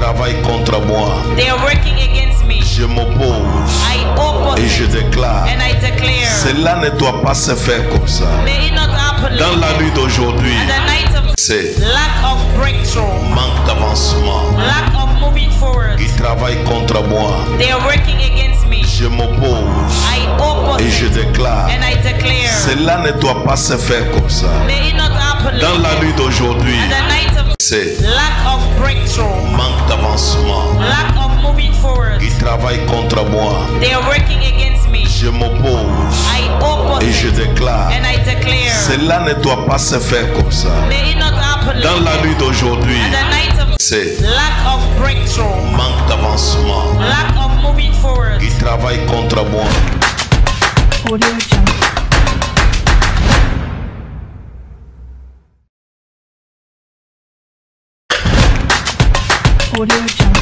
travaillent contre moi. They are working against me. Je m'oppose I oppose et je déclare. and I declare. Cela ne doit pas se faire comme ça. May it not happen Dans la nuit d'aujourd'hui, and the night of c'est lack of breakthrough, manque d'avancement lack of moving forward. qui travaille contre moi. They are working against me. Je m'oppose I oppose et je déclare. and I declare. Cela ne doit pas se faire comme ça. May it not happen Dans la nuit d'aujourd'hui, and the night of c'est lack of breakthrough, manque d'avancement lack of moving forward. qui travaille contre moi. They are working against me. Je m'oppose I oppose et je déclare. and I declare. Cela ne doit pas se faire comme ça. May it not happen Dans la nuit d'aujourd'hui, and the night of c'est lack of breakthrough, manque d'avancement lack of moving forward. qui travaille contre moi. Audio Jungle. Audio Jungle.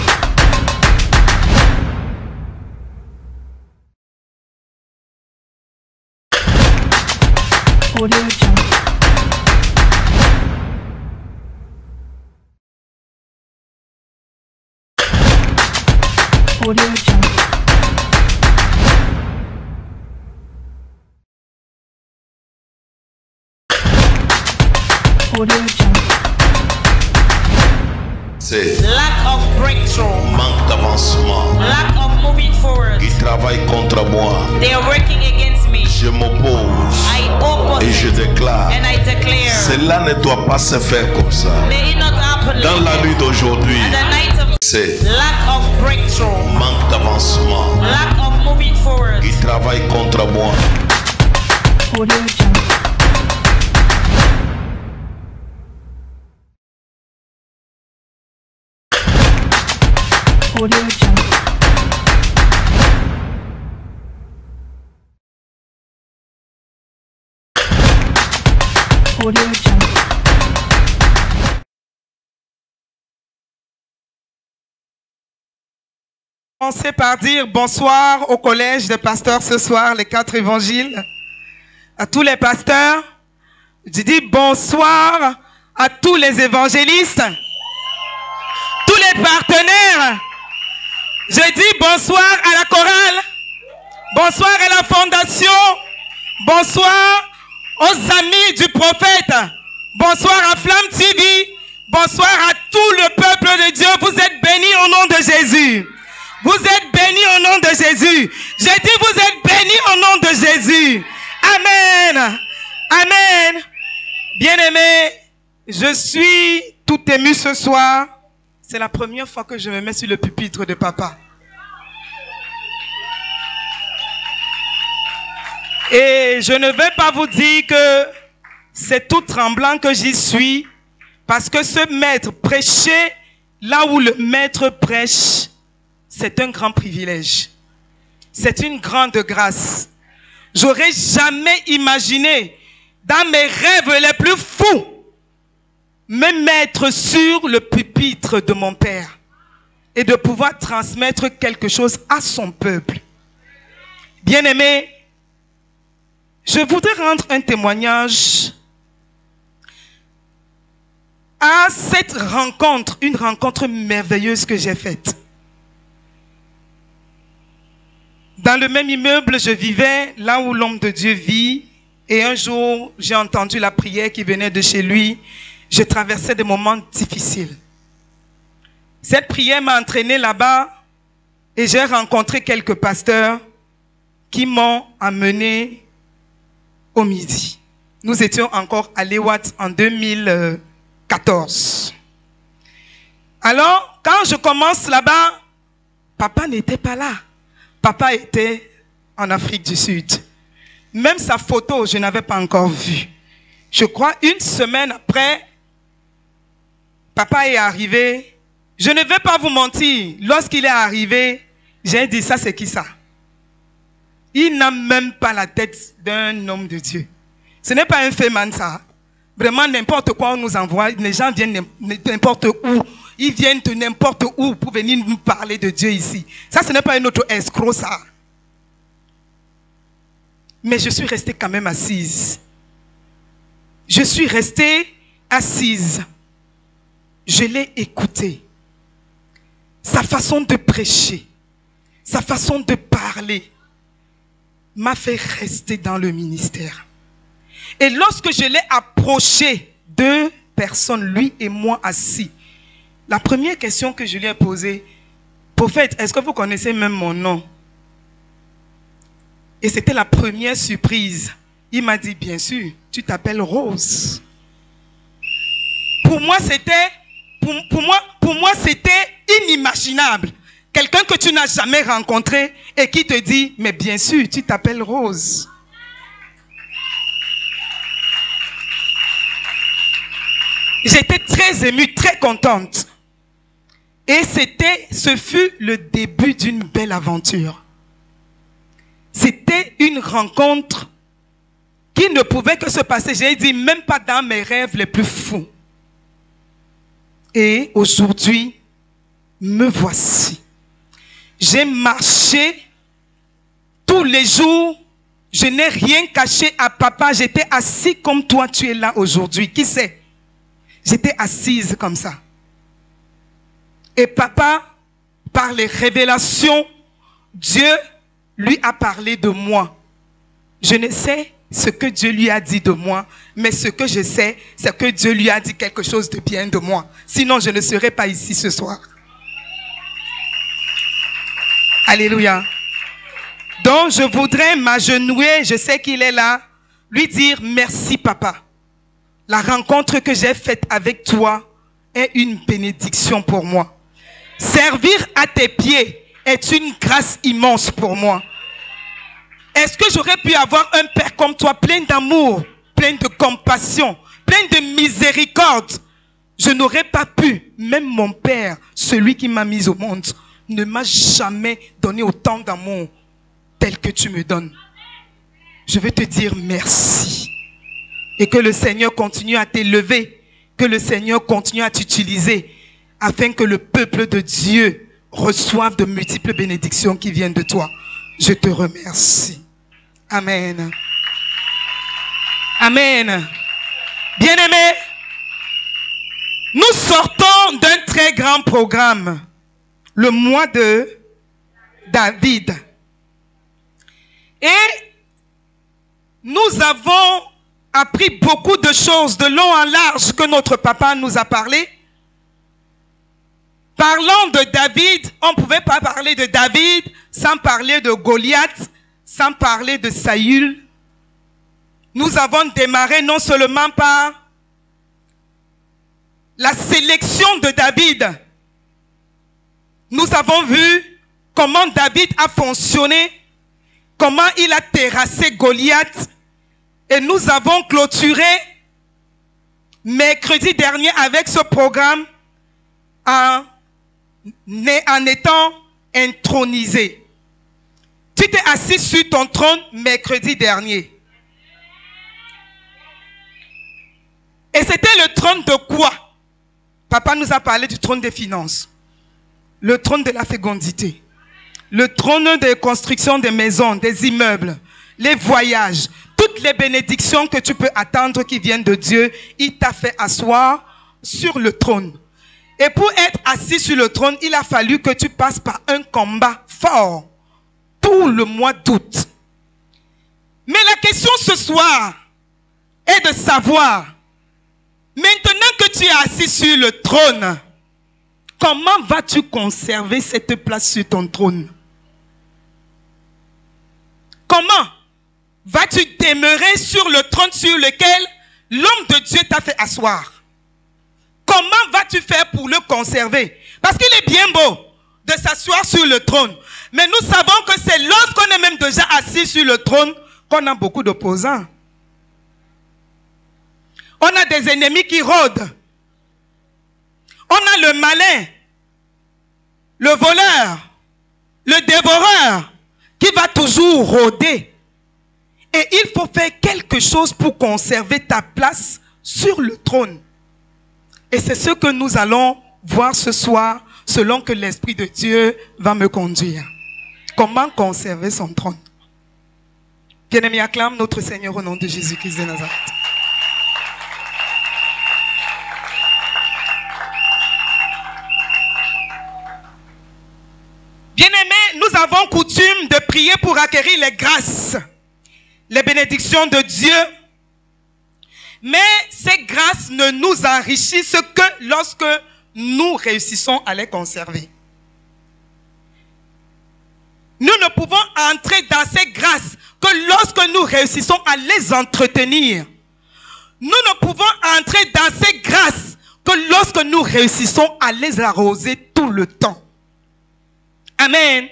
Audio Jungle. Audio Jungle. Audio Jungle. C'est Lack of breakthrough, manque d'avancement lack of moving forward. qui travaille contre moi. They are working against me. Je m'oppose I oppose et je déclare. and I declare. Cela ne doit pas se faire comme ça. May it not happen Dans la nuit d'aujourd'hui, and the night of c'est lack of breakthrough, manque d'avancement lack of moving forward. qui travaille contre moi. Audio Jungle. Audio Jungle. Audio Jungle. Commencer par dire bonsoir au collège des pasteurs ce soir, les 4 évangiles. À tous les pasteurs, je dis bonsoir à tous les évangélistes, tous les partenaires. Je dis bonsoir à la chorale, bonsoir à la fondation, bonsoir aux amis du prophète, bonsoir à Flamme TV, bonsoir à tout le peuple de Dieu. Vous êtes bénis au nom de Jésus. Vous êtes bénis au nom de Jésus. J'ai dit vous êtes bénis au nom de Jésus. Amen. Amen. Bien-aimés, je suis tout ému ce soir. C'est la première fois que je me mets sur le pupitre de papa. Et je ne vais pas vous dire que c'est tout tremblant que j'y suis, parce que ce maître prêcher là où le maître prêche, c'est un grand privilège. C'est une grande grâce. J'aurais jamais imaginé, dans mes rêves les plus fous, me mettre sur le pupitre de mon père et de pouvoir transmettre quelque chose à son peuple. Bien-aimés, je voudrais rendre un témoignage à cette rencontre, une rencontre merveilleuse que j'ai faite. Dans le même immeuble, je vivais là où l'homme de Dieu vit, et un jour, j'ai entendu la prière qui venait de chez lui. Je traversais des moments difficiles. Cette prière m'a entraîné là-bas et j'ai rencontré quelques pasteurs qui m'ont amené au midi. Nous étions encore à l'Ewat en 2014. Alors, quand je commence là-bas, papa n'était pas là. Papa était en Afrique du Sud. Même sa photo, je n'avais pas encore vue. Je crois une semaine après, papa est arrivé. Je ne vais pas vous mentir. Lorsqu'il est arrivé, j'ai dit, ça c'est qui ça? Il n'a même pas la tête d'un homme de Dieu. Ce n'est pas un féman ça. Vraiment, n'importe quoi on nous envoie. Les gens viennent n'importe où. Ils viennent de n'importe où pour venir nous parler de Dieu ici. Ça, ce n'est pas un autre escroc, ça. Mais je suis restée quand même assise. Je suis restée assise. Je l'ai écouté. sa façon de prêcher, sa façon de parler m'a fait rester dans le ministère. Et lorsque je l'ai approché, 2 personnes, lui et moi assis, la première question que je lui ai posée, prophète, est-ce que vous connaissez même mon nom? Et c'était la première surprise. Il m'a dit, bien sûr, tu t'appelles Rose. Pour moi, c'était inimaginable. Quelqu'un que tu n'as jamais rencontré et qui te dit, mais bien sûr, tu t'appelles Rose. J'étais très émue, très contente. Et ce fut le début d'une belle aventure. C'était une rencontre qui ne pouvait que se passer, j'ai dit, même pas dans mes rêves les plus fous. Et aujourd'hui, me voici. J'ai marché tous les jours. Je n'ai rien caché à papa. J'étais assis comme toi, tu es là aujourd'hui. Qui sait? J'étais assise comme ça. Et papa, par les révélations, Dieu lui a parlé de moi. Je ne sais ce que Dieu lui a dit de moi, mais ce que je sais, c'est que Dieu lui a dit quelque chose de bien de moi. Sinon, je ne serais pas ici ce soir. Alléluia. Donc, je voudrais m'agenouiller, je sais qu'il est là, lui dire merci papa. La rencontre que j'ai faite avec toi est une bénédiction pour moi. Servir à tes pieds est une grâce immense pour moi. Est-ce que j'aurais pu avoir un père comme toi, plein d'amour, plein de compassion, plein de miséricorde? Je n'aurais pas pu. Même mon père, celui qui m'a mis au monde, ne m'a jamais donné autant d'amour tel que tu me donnes. Je veux te dire merci. Et que le Seigneur continue à t'élever, que le Seigneur continue à t'utiliser, afin que le peuple de Dieu reçoive de multiples bénédictions qui viennent de toi. Je te remercie. Amen. Amen. Bien-aimés, nous sortons d'un très grand programme, le mois de David. Et nous avons appris beaucoup de choses de long en large que notre papa nous a parlé. Parlant de David, on ne pouvait pas parler de David sans parler de Goliath, sans parler de Saül. Nous avons démarré non seulement par la sélection de David. Nous avons vu comment David a fonctionné, comment il a terrassé Goliath. Et nous avons clôturé mercredi dernier avec ce programme en étant intronisé. Tu t'es assis sur ton trône mercredi dernier. Et c'était le trône de quoi? Papa nous a parlé du trône des finances, le trône de la fécondité, le trône de construction des maisons, des immeubles, les voyages, toutes les bénédictions que tu peux attendre qui viennent de Dieu. Il t'a fait asseoir sur le trône. Et pour être assis sur le trône, il a fallu que tu passes par un combat fort tout le mois d'août. Mais la question ce soir est de savoir, maintenant que tu es assis sur le trône, comment vas-tu conserver cette place sur ton trône? Comment vas-tu demeurer sur le trône sur lequel l'homme de Dieu t'a fait asseoir? Comment vas-tu faire pour le conserver? Parce qu'il est bien beau de s'asseoir sur le trône. Mais nous savons que c'est lorsqu'on est même déjà assis sur le trône qu'on a beaucoup d'opposants. On a des ennemis qui rôdent. On a le malin, le voleur, le dévoreur qui va toujours rôder. Et il faut faire quelque chose pour conserver ta place sur le trône. Et c'est ce que nous allons voir ce soir, selon que l'Esprit de Dieu va me conduire. Comment conserver son trône? Bien-aimés, acclame notre Seigneur au nom de Jésus-Christ de Nazareth. Bien-aimés, nous avons coutume de prier pour acquérir les grâces, les bénédictions de Dieu. Mais ces grâces ne nous enrichissent que lorsque nous réussissons à les conserver. Nous ne pouvons entrer dans ces grâces que lorsque nous réussissons à les entretenir. Nous ne pouvons entrer dans ces grâces que lorsque nous réussissons à les arroser tout le temps. Amen.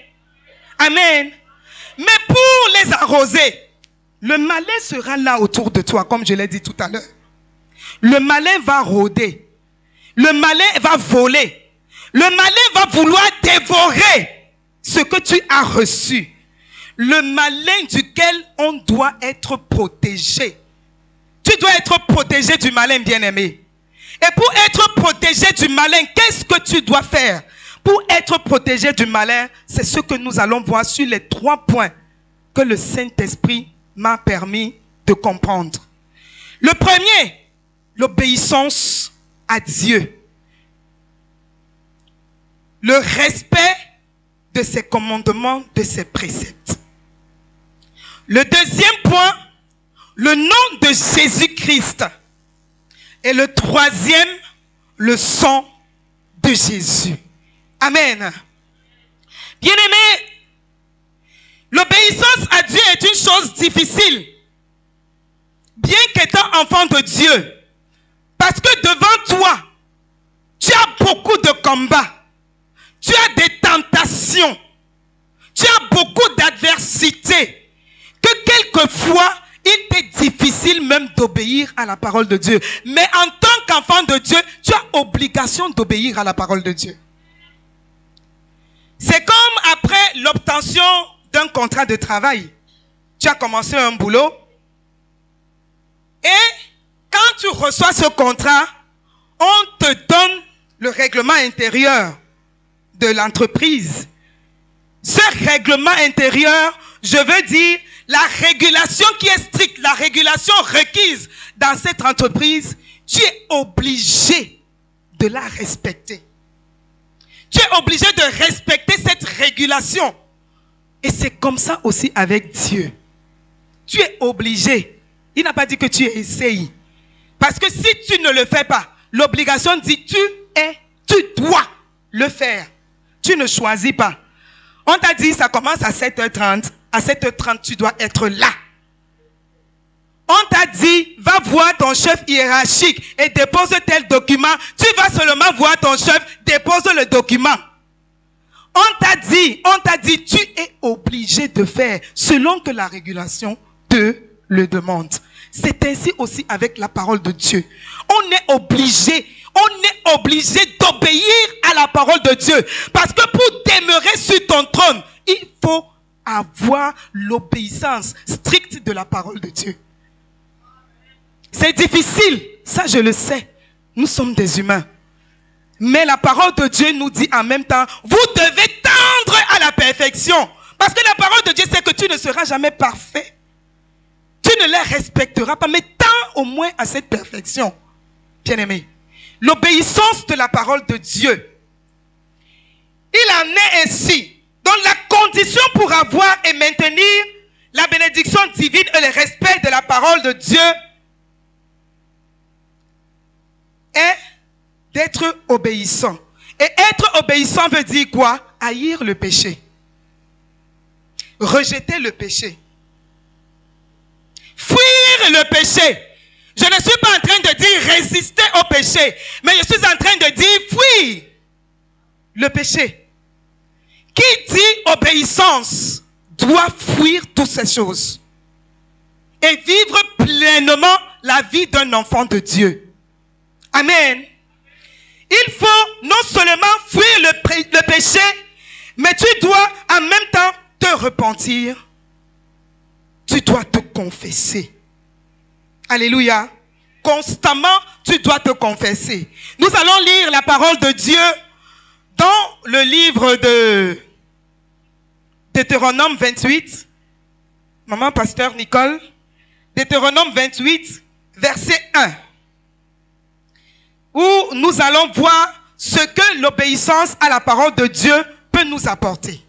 Amen. Mais pour les arroser, le malin sera là autour de toi, comme je l'ai dit tout à l'heure. Le malin va rôder. Le malin va voler. Le malin va vouloir dévorer ce que tu as reçu. Le malin duquel on doit être protégé. Tu dois être protégé du malin, bien-aimé. Et pour être protégé du malin, qu'est-ce que tu dois faire? Pour être protégé du malin, c'est ce que nous allons voir sur les 3 points que le Saint-Esprit m'a permis de comprendre. Le premier, l'obéissance à Dieu. Le respect de ses commandements, de ses préceptes. Le deuxième point, le nom de Jésus-Christ. Et le troisième, le sang de Jésus. Amen. Bien-aimés, l'obéissance à Dieu est une chose difficile. Bien qu'étant enfant de Dieu. Parce que devant toi, tu as beaucoup de combats. Tu as des tentations. Tu as beaucoup d'adversités. Que quelquefois, il t'est difficile même d'obéir à la parole de Dieu. Mais en tant qu'enfant de Dieu, tu as obligation d'obéir à la parole de Dieu. C'est comme après l'obtention d'un contrat de travail. Tu as commencé un boulot. Et quand tu reçois ce contrat, on te donne le règlement intérieur de l'entreprise. Ce règlement intérieur, je veux dire, la régulation qui est stricte, la régulation requise dans cette entreprise, tu es obligé de la respecter. Tu es obligé de respecter cette régulation. Et c'est comme ça aussi avec Dieu. Tu es obligé. Il n'a pas dit que tu essayes. Parce que si tu ne le fais pas, l'obligation dit tu dois le faire. Tu ne choisis pas. On t'a dit ça commence à 7h30. À 7h30, tu dois être là. On t'a dit, va voir ton chef hiérarchique et dépose tel document. Tu vas seulement voir ton chef, dépose le document. On t'a dit, tu es obligé de faire selon que la régulation te le demande. C'est ainsi aussi avec la parole de Dieu. On est obligé d'obéir à la parole de Dieu. Parce que pour demeurer sur ton trône, il faut avoir l'obéissance stricte de la parole de Dieu. C'est difficile, ça je le sais. Nous sommes des humains. Mais la parole de Dieu nous dit en même temps, vous devez tendre à la perfection. Parce que la parole de Dieu sait que tu ne seras jamais parfait. Tu ne les respecteras pas, mais tends au moins à cette perfection. Bien-aimé, l'obéissance de la parole de Dieu, il en est ainsi. Donc la condition pour avoir et maintenir la bénédiction divine et le respect de la parole de Dieu est d'être obéissant. Et être obéissant veut dire quoi? Haïr le péché. Rejeter le péché. Fuir le péché. Je ne suis pas en train de dire résister au péché, mais je suis en train de dire fuir le péché. Qui dit obéissance doit fuir toutes ces choses et vivre pleinement la vie d'un enfant de Dieu. Amen. Il faut non seulement fuir le péché, mais tu dois en même temps te repentir. Tu dois te confesser. Alléluia. Constamment, tu dois te confesser. Nous allons lire la parole de Dieu dans le livre de Deutéronome 28. Maman, pasteur Nicole. Deutéronome 28, verset 1. Où nous allons voir ce que l'obéissance à la parole de Dieu peut nous apporter.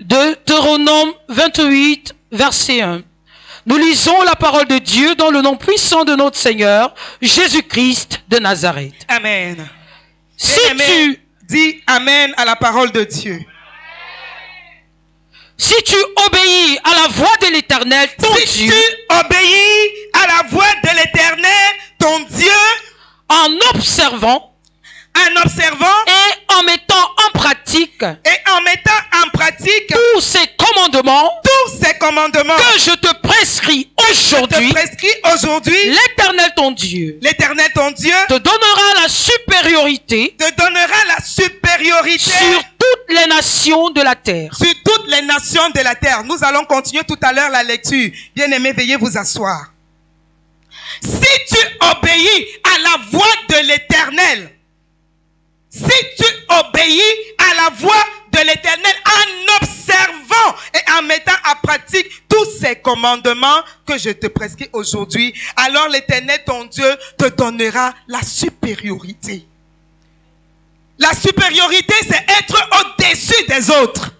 Deutéronome 28, verset 1. Nous lisons la parole de Dieu dans le nom puissant de notre Seigneur, Jésus-Christ de Nazareth. Amen. Si Bien-aimé, dis Amen à la parole de Dieu. tu obéis à la voix de l'Éternel, ton Si Dieu, tu obéis à la voix de l'Éternel, ton Dieu, en observant en observant et en mettant en pratique et en mettant en pratique tous ces commandements tous ces commandements que je te prescris que je aujourd'hui, te prescris aujourd'hui, l'Éternel ton Dieu l'Éternel ton Dieu te donnera la supériorité te donnera la supériorité sur toutes les nations de la terre. sur toutes les nations de la terre. Nous allons continuer tout à l'heure la lecture. Bien-aimés, veuillez vous asseoir. Si tu obéis à la voix de l'Éternel, si tu obéis à la voix de l'Éternel en observant et en mettant en pratique tous ces commandements que je te prescris aujourd'hui, alors l'Éternel ton Dieu te donnera la supériorité. La supériorité, c'est être au-dessus des autres.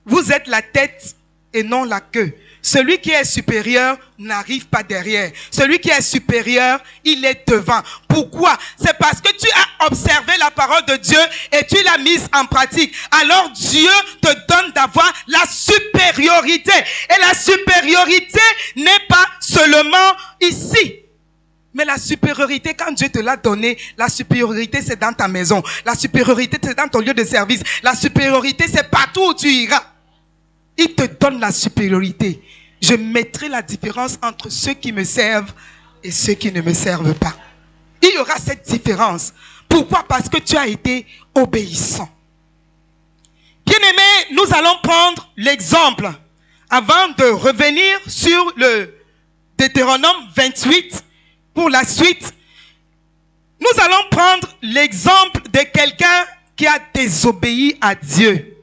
Vous êtes la tête et non la queue. Celui qui est supérieur n'arrive pas derrière. Celui qui est supérieur, il est devant. Pourquoi? C'est parce que tu as observé la parole de Dieu et tu l'as mise en pratique. Alors Dieu te donne d'avoir la supériorité. Et la supériorité n'est pas seulement ici. Mais la supériorité, quand Dieu te l'a donnée, la supériorité c'est dans ta maison. La supériorité c'est dans ton lieu de service. La supériorité c'est partout où tu iras. Il te donne la supériorité. Je mettrai la différence entre ceux qui me servent et ceux qui ne me servent pas. Il y aura cette différence. Pourquoi? Parce que tu as été obéissant. Bien-aimés, nous allons prendre l'exemple avant de revenir sur le Deutéronome 28 pour la suite. Nous allons prendre l'exemple de quelqu'un qui a désobéi à Dieu.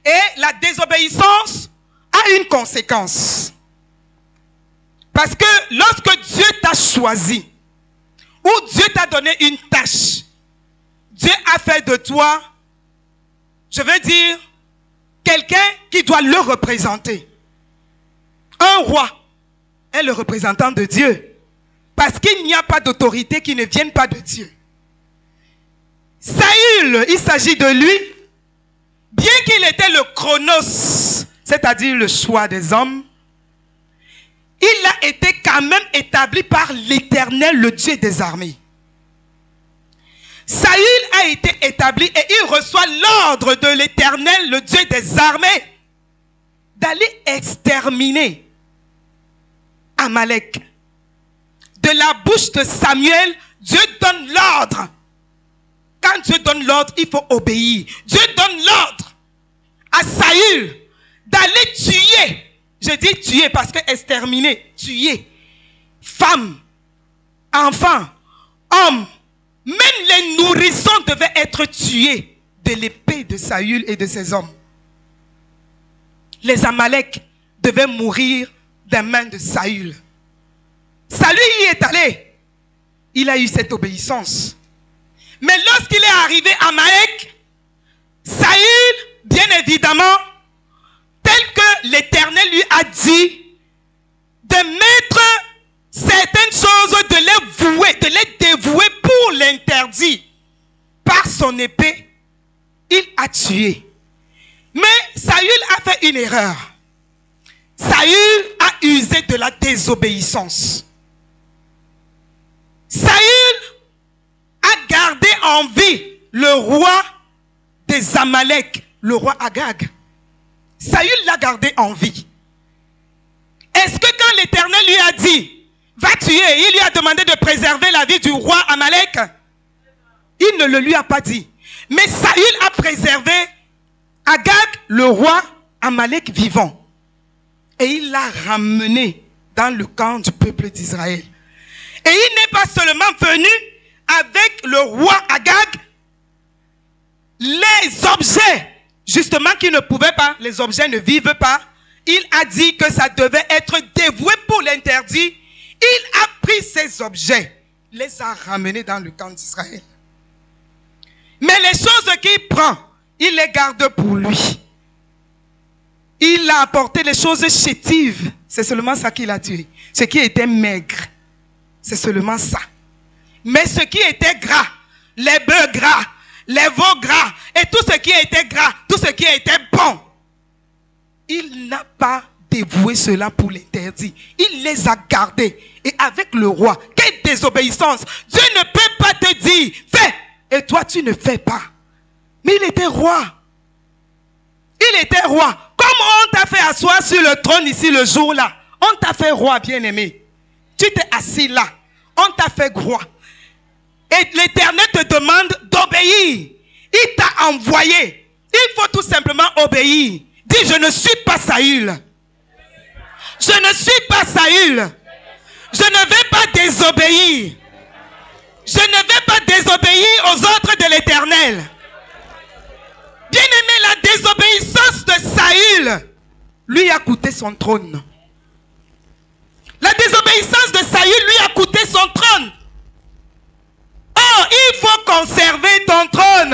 Et la désobéissance a une conséquence. Parce que lorsque Dieu t'a choisi, ou Dieu t'a donné une tâche, Dieu a fait de toi, je veux dire, quelqu'un qui doit le représenter. Un roi est le représentant de Dieu. Parce qu'il n'y a pas d'autorité qui ne vienne pas de Dieu. Saül, il s'agit de lui. Bien qu'il était le chronos, c'est-à-dire le choix des hommes, il a été quand même établi par l'Éternel, le Dieu des armées. Saül a été établi et il reçoit l'ordre de l'Éternel, le Dieu des armées, d'aller exterminer Amalek. De la bouche de Samuel, Dieu donne l'ordre. Quand Dieu donne l'ordre, il faut obéir. Dieu donne l'ordre à Saül d'aller tuer. Je dis tuer parce que exterminer, tuer. Femmes, enfants, hommes, même les nourrissons devaient être tués de l'épée de Saül et de ses hommes. Les Amalek devaient mourir des mains de Saül. Saül y est allé. Il a eu cette obéissance. Mais lorsqu'il est arrivé à Amalek, Saül, bien évidemment, tel que l'Éternel lui a dit, de mettre certaines choses, de les vouer, de les dévouer pour l'interdit. Par son épée, il a tué. Mais Saül a fait une erreur. Saül a usé de la désobéissance. Saül a gardé en vie le roi des Amalek, le roi Agag. Saül l'a gardé en vie. Est-ce que quand l'Éternel lui a dit, va tuer, il lui a demandé de préserver la vie du roi Amalek? Il ne le lui a pas dit. Mais Saül a préservé Agag, le roi Amalek vivant. Et il l'a ramené dans le camp du peuple d'Israël. Et il n'est pas seulement venu avec le roi Agag, les objets, justement qui ne pouvaient pas, les objets ne vivent pas. Il a dit que ça devait être dévoué pour l'interdit. Il a pris ces objets, les a ramenés dans le camp d'Israël. Mais les choses qu'il prend, il les garde pour lui. Il a apporté les choses chétives. C'est seulement ça qu'il a tué. Ce qui était maigre. C'est seulement ça. Mais ce qui était gras, les bœufs gras, les veaux gras, et tout ce qui était gras, tout ce qui était bon, il n'a pas dévoué cela pour l'interdit. Il les a gardés. Et avec le roi, quelle désobéissance! Dieu ne peut pas te dire, fais, et toi tu ne fais pas. Mais il était roi. Il était roi. Comme on t'a fait asseoir sur le trône ici le jour-là, on t'a fait roi, bien-aimé. Tu t'es assis là. On t'a fait roi. Et l'Éternel te demande d'obéir. Il t'a envoyé. Il faut tout simplement obéir. Dis, je ne suis pas Saül. Je ne suis pas Saül. Je ne vais pas désobéir. Je ne vais pas désobéir aux ordres de l'Éternel. Bien-aimé, la désobéissance de Saül lui a coûté son trône. La désobéissance de Saül lui a coûté son trône. Oh, il faut conserver ton trône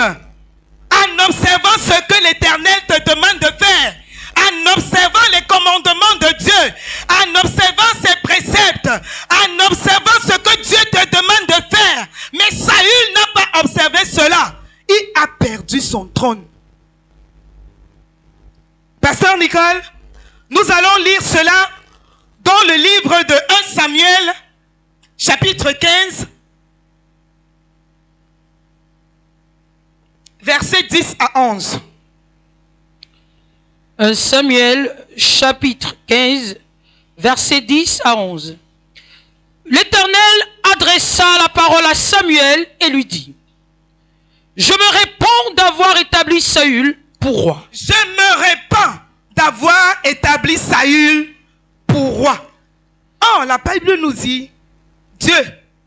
en observant ce que l'Éternel te demande de faire, en observant les commandements de Dieu, en observant ses préceptes, en observant ce que Dieu te demande de faire. Mais Saül n'a pas observé cela. Il a perdu son trône. Pasteur Nicole, nous allons lire cela dans le livre de 1 Samuel, chapitre 15, versets 10 à 11. 1 Samuel, chapitre 15, versets 10 à 11. L'Éternel adressa la parole à Samuel et lui dit, « Je me répands d'avoir établi Saül pour roi. » Je me répands d'avoir établi Saül pour roi. Oh, la Bible nous dit, Dieu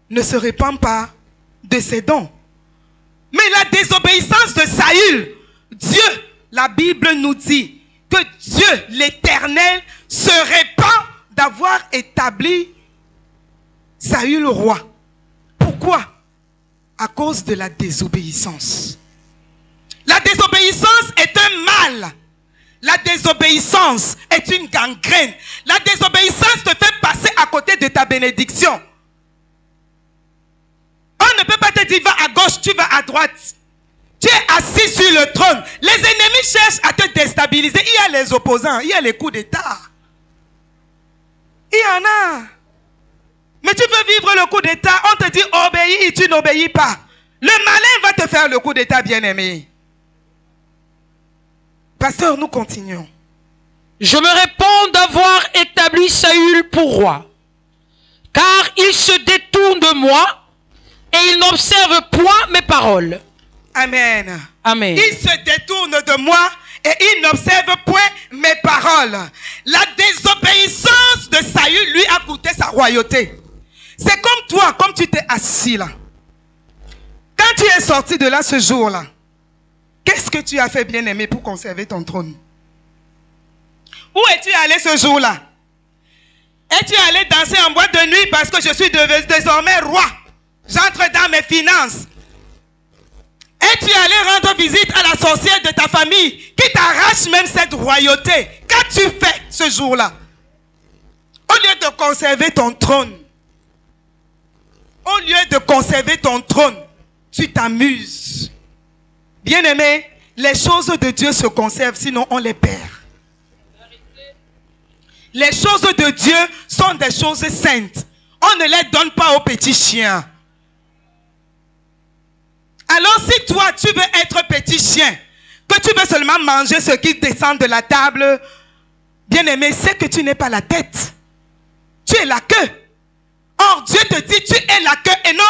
ne se répand pas de ses dons. Mais la désobéissance de Saül, Dieu, la Bible nous dit que Dieu, l'Éternel, se répand d'avoir établi Saül roi. Pourquoi? À cause de la désobéissance. La désobéissance est un mal. La désobéissance est une gangrène. La désobéissance te fait passer à côté de ta bénédiction. On ne peut pas te dire va à gauche, tu vas à droite. Tu es assis sur le trône. Les ennemis cherchent à te déstabiliser. Il y a les opposants, il y a les coups d'État. Il y en a. Mais tu veux vivre le coup d'État, on te dit obéis, tu n'obéis pas. Le malin va te faire le coup d'État, bien-aimé. Pasteur, nous continuons. Je me répands d'avoir établi Saül pour roi, car il se détourne de moi et il n'observe point mes paroles. Amen. Amen. Il se détourne de moi et il n'observe point mes paroles. La désobéissance de Saül lui a coûté sa royauté. C'est comme toi, comme tu t'es assis là. Quand tu es sorti de là ce jour-là, qu'est-ce que tu as fait, bien-aimé, pour conserver ton trône? Où es-tu allé ce jour-là? Es-tu allé danser en boîte de nuit parce que je suis désormais roi? J'entre dans mes finances. Es-tu allé rendre visite à la sorcière de ta famille qui t'arrache même cette royauté? Qu'as-tu fait ce jour-là? Au lieu de conserver ton trône, au lieu de conserver ton trône, tu t'amuses. Bien-aimé, les choses de Dieu se conservent, sinon on les perd. Les choses de Dieu sont des choses saintes. On ne les donne pas aux petits chiens. Alors si toi, tu veux être petit chien, que tu veux seulement manger ce qui descend de la table, bien-aimé, c'est que tu n'es pas la tête. Tu es la queue. Or, Dieu te dit, tu es la queue et non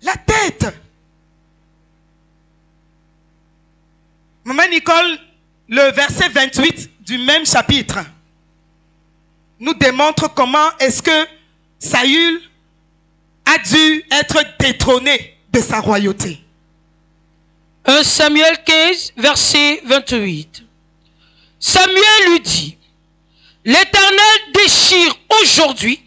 la tête. Maman Nicole, le verset 28 du même chapitre nous démontre comment est-ce que Saül a dû être détrôné de sa royauté. 1 Samuel 15, verset 28. Samuel lui dit, l'Éternel déchire aujourd'hui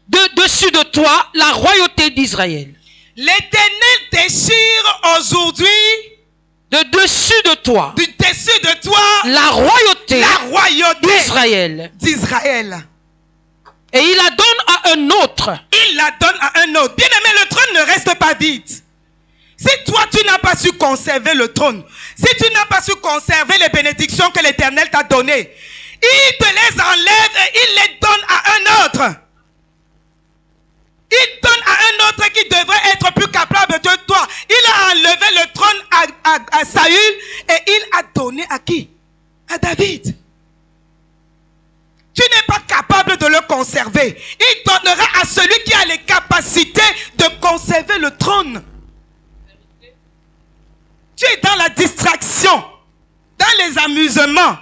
de dessus de toi la royauté d'Israël. L'Éternel déchire aujourd'hui de dessus de toi du dessus de toi la royauté d'Israël. Et il la donne à un autre. Il la donne à un autre. Bien aimé, le trône ne reste pas vide. Si toi tu n'as pas su conserver le trône, si tu n'as pas su conserver les bénédictions que l'Éternel t'a données, il te les enlève et il les donne à un autre. Il donne à un autre qui devrait être plus capable de toi. Il a enlevé le trône à Saül et il a donné à qui? À David. Tu n'es pas capable de le conserver. Il donnera à celui qui a les capacités de conserver le trône. Tu es dans la distraction, dans les amusements,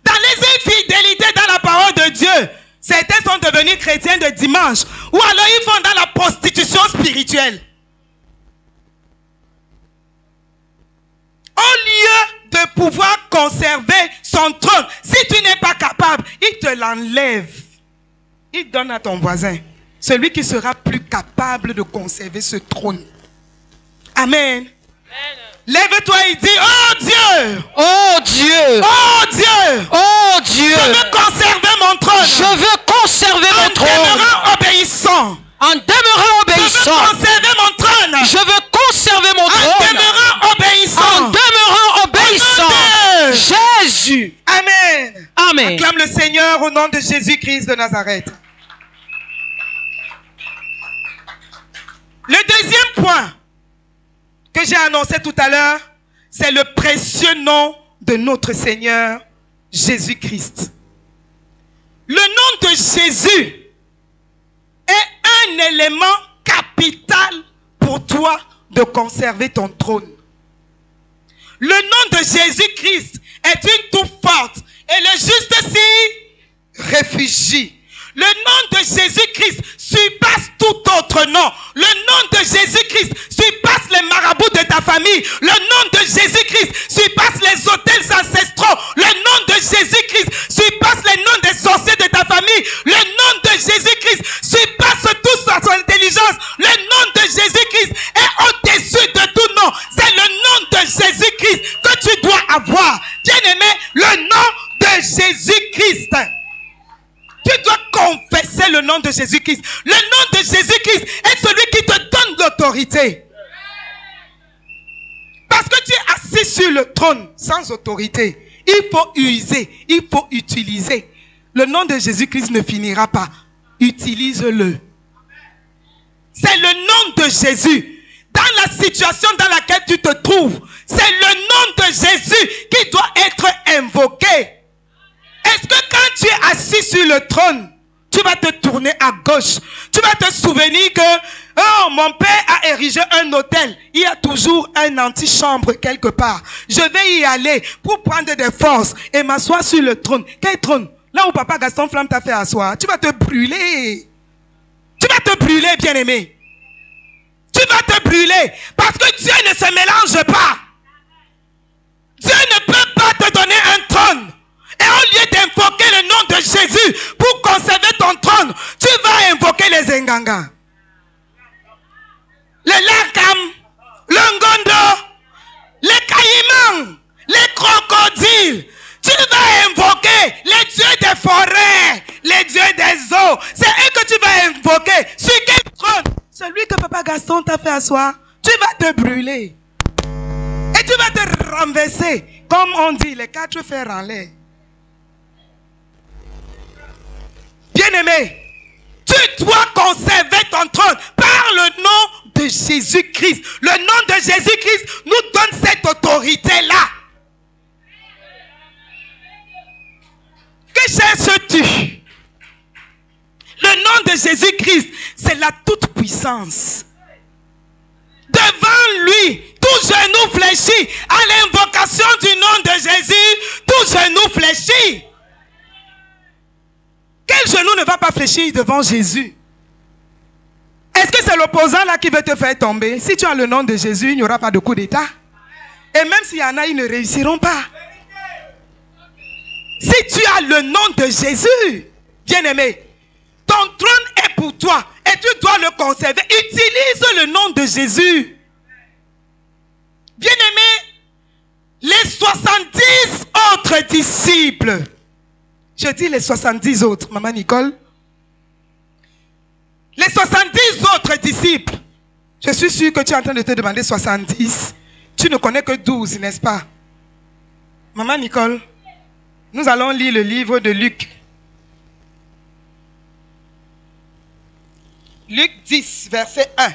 dans les infidélités dans la parole de Dieu. Certains sont devenus chrétiens de dimanche. Ou alors ils vont dans la prostitution spirituelle. Au lieu de pouvoir conserver son trône, si tu n'es pas capable, il te l'enlève. Il donne à ton voisin, celui qui sera plus capable de conserver ce trône. Amen. Lève-toi et dis, oh Dieu! Oh Dieu! Oh Dieu! Oh Dieu! Je veux conserver mon trône. Je veux conserver mon trône. En demeurant obéissant. En demeurant obéissant. Je veux conserver mon trône. Je veux conserver mon trône. En demeurant obéissant. En demeurant obéissant. Jésus. Amen. Amen. Acclame le Seigneur au nom de Jésus-Christ de Nazareth. Le deuxième point que j'ai annoncé tout à l'heure, c'est le précieux nom de notre Seigneur Jésus-Christ. Le nom de Jésus est un élément capital pour toi de conserver ton trône. Le nom de Jésus-Christ est une tour forte et le juste s'y réfugie. Le nom de Jésus-Christ surpasse tout autre nom. Le nom de Jésus-Christ surpasse les marabouts de ta famille. Le nom de Jésus-Christ surpasse les autels ancestraux. Le nom de Jésus-Christ surpasse les noms des sorciers de ta famille. Le nom de Jésus-Christ surpasse toute son intelligence. Le nom de Jésus-Christ est au-dessus de tout nom. C'est le nom de Jésus-Christ que tu dois avoir. Bien-aimé, le nom de Jésus-Christ. Tu dois confesser le nom de Jésus-Christ. Le nom de Jésus-Christ est celui qui te donne l'autorité. Parce que tu es assis sur le trône sans autorité. Il faut user, il faut utiliser. Le nom de Jésus-Christ ne finira pas. Utilise-le. C'est le nom de Jésus. Dans la situation dans laquelle tu te trouves, c'est le nom de Jésus qui doit être invoqué. Est-ce que quand tu es assis sur le trône, tu vas te tourner à gauche, tu vas te souvenir que oh, mon père a érigé un hôtel, il y a toujours une antichambre quelque part. Je vais y aller pour prendre des forces et m'asseoir sur le trône. Quel trône? Là où papa Gaston Flamme t'a fait asseoir. Tu vas te brûler. Tu vas te brûler, bien-aimé. Tu vas te brûler parce que Dieu ne se mélange pas. Dieu ne peut pas te donner un trône. Et au lieu d'invoquer le nom de Jésus pour conserver ton trône, tu vas invoquer les Nganga, les Lakam, le Ngondo, les Caïmans, les crocodiles. Tu vas invoquer les dieux des forêts, les dieux des eaux. C'est eux que tu vas invoquer. Sur quel trône? Celui que papa Gaston t'a fait asseoir. Tu vas te brûler. Et tu vas te renverser. Comme on dit, les 4 fers en l'air. Bien-aimé, tu dois conserver ton trône par le nom de Jésus-Christ. Le nom de Jésus-Christ nous donne cette autorité-là. Que cherches-tu? Le nom de Jésus-Christ, c'est la toute-puissance. Devant lui, tout genou fléchit. À l'invocation du nom de Jésus, tout genou fléchit. Quel genou ne va pas fléchir devant Jésus? Est-ce que c'est l'opposant là qui veut te faire tomber? Si tu as le nom de Jésus, il n'y aura pas de coup d'état. Et même s'il y en a, ils ne réussiront pas. Si tu as le nom de Jésus, bien-aimé, ton trône est pour toi et tu dois le conserver. Utilise le nom de Jésus. Bien-aimé, les 70 autres disciples. Je dis les 70 autres, Maman Nicole. Les 70 autres disciples. Je suis sûr que tu es en train de te demander 70. Tu ne connais que 12, n'est-ce pas? Maman Nicole, nous allons lire le livre de Luc. Luc 10, verset 1.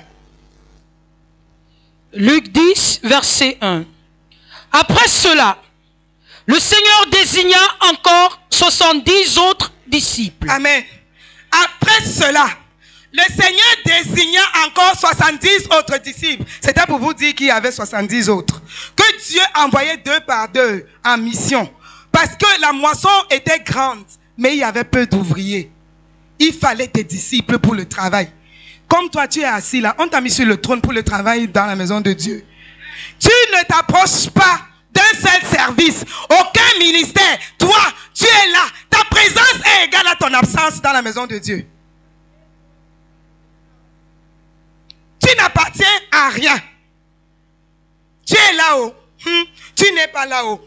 Luc 10, verset 1. Après cela, le Seigneur désigna encore 70 autres disciples. Amen. Après cela, le Seigneur désigna encore 70 autres disciples. C'était pour vous dire qu'il y avait 70 autres. Que Dieu envoyait 2 par 2 en mission. Parce que la moisson était grande, mais il y avait peu d'ouvriers. Il fallait des disciples pour le travail. Comme toi, tu es assis là, on t'a mis sur le trône pour le travail dans la maison de Dieu. Tu ne t'approches pas d'un seul service, aucun ministère. Toi, tu es là. Ta présence est égale à ton absence dans la maison de Dieu. Tu n'appartiens à rien. Tu es là-haut. Tu n'es pas là-haut.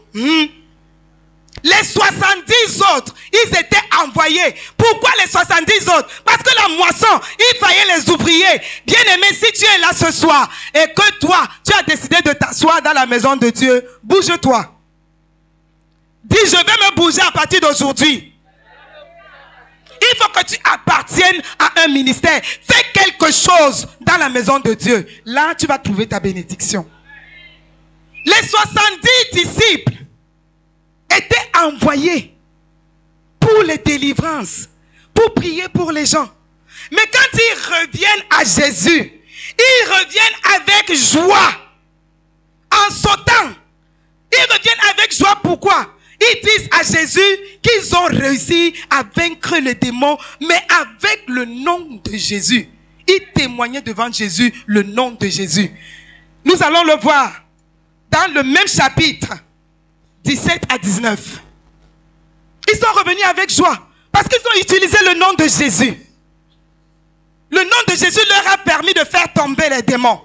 Les 70 autres, ils étaient envoyés. Pourquoi les 70 autres? Parce que la moisson, il fallait les ouvriers. Bien-aimé, si tu es là ce soir et que toi, tu as décidé de t'asseoir dans la maison de Dieu, bouge-toi. Dis, je vais me bouger à partir d'aujourd'hui. Il faut que tu appartiennes à un ministère. Fais quelque chose dans la maison de Dieu. Là, tu vas trouver ta bénédiction. Les 70 disciples étaient envoyés pour les délivrances, pour prier pour les gens. Mais quand ils reviennent à Jésus, ils reviennent avec joie, en sautant. Ils reviennent avec joie, pourquoi? Ils disent à Jésus qu'ils ont réussi à vaincre les démons, mais avec le nom de Jésus. Ils témoignaient devant Jésus le nom de Jésus. Nous allons le voir dans le même chapitre. 17 à 19. Ils sont revenus avec joie parce qu'ils ont utilisé le nom de Jésus. Le nom de Jésus leur a permis de faire tomber les démons.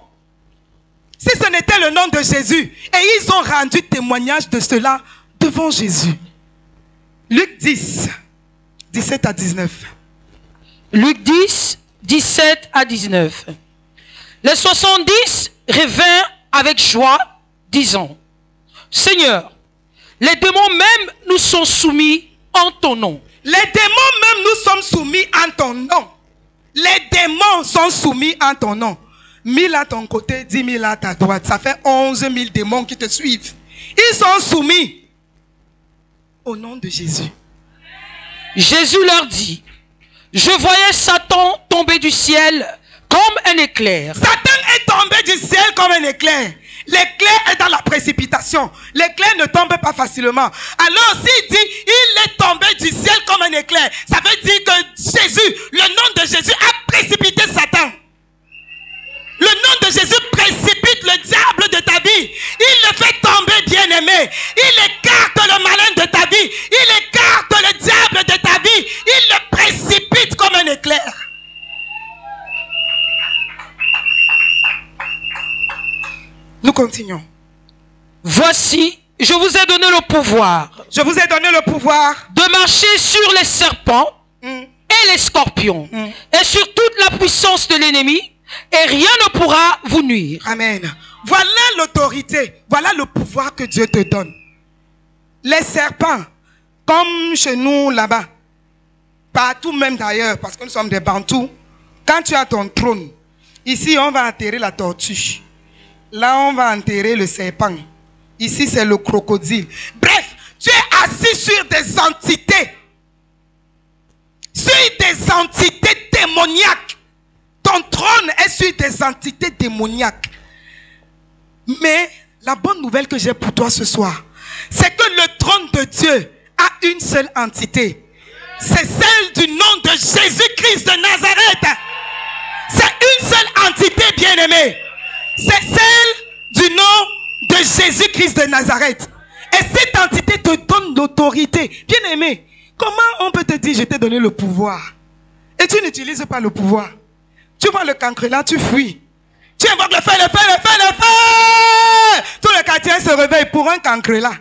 Si ce n'était le nom de Jésus, et ils ont rendu témoignage de cela devant Jésus. Luc 10, 17 à 19. Luc 10, 17 à 19. Les 70 revinrent avec joie, disant, Seigneur, les démons même nous sont soumis en ton nom. Les démons même nous sommes soumis en ton nom. Les démons sont soumis en ton nom. 1000 à ton côté, 10 000 à ta droite. Ça fait 11 000 démons qui te suivent. Ils sont soumis au nom de Jésus. Jésus leur dit, je voyais Satan tomber du ciel comme un éclair. Satan est tombé du ciel comme un éclair. L'éclair est dans la précipitation. L'éclair ne tombe pas facilement. Alors s'il dit, il est tombé du ciel comme un éclair, ça veut dire que Jésus, le nom de Jésus a précipité Satan. Le nom de Jésus précipite le diable de ta vie. Il le fait tomber, bien-aimé. Il écarte le malin de ta vie. Il écarte le diable de ta vie. Il le précipite comme un éclair. Nous continuons. Voici, je vous ai donné le pouvoir. Je vous ai donné le pouvoir de marcher sur les serpents et les scorpions et sur toute la puissance de l'ennemi, et rien ne pourra vous nuire. Amen. Voilà l'autorité, voilà le pouvoir que Dieu te donne. Les serpents, comme chez nous là-bas, partout même d'ailleurs, parce que nous sommes des Bantous, quand tu as ton trône, ici on va enterrer la tortue. Là, on va enterrer le serpent. Ici, c'est le crocodile. Bref, tu es assis sur des entités. Sur des entités démoniaques. Ton trône est sur des entités démoniaques. Mais la bonne nouvelle que j'ai pour toi ce soir, c'est que le trône de Dieu a une seule entité. C'est celle du nom de Jésus-Christ de Nazareth. C'est une seule entité, bien-aimée. C'est celle du nom de Jésus-Christ de Nazareth. Et cette entité te donne l'autorité. Bien-aimé, comment on peut te dire je t'ai donné le pouvoir et tu n'utilises pas le pouvoir? Tu vois le cancre là, tu fuis. Tu invoques le feu, le feu, le feu, le feu. Tout le quartier se réveille pour un cancre là.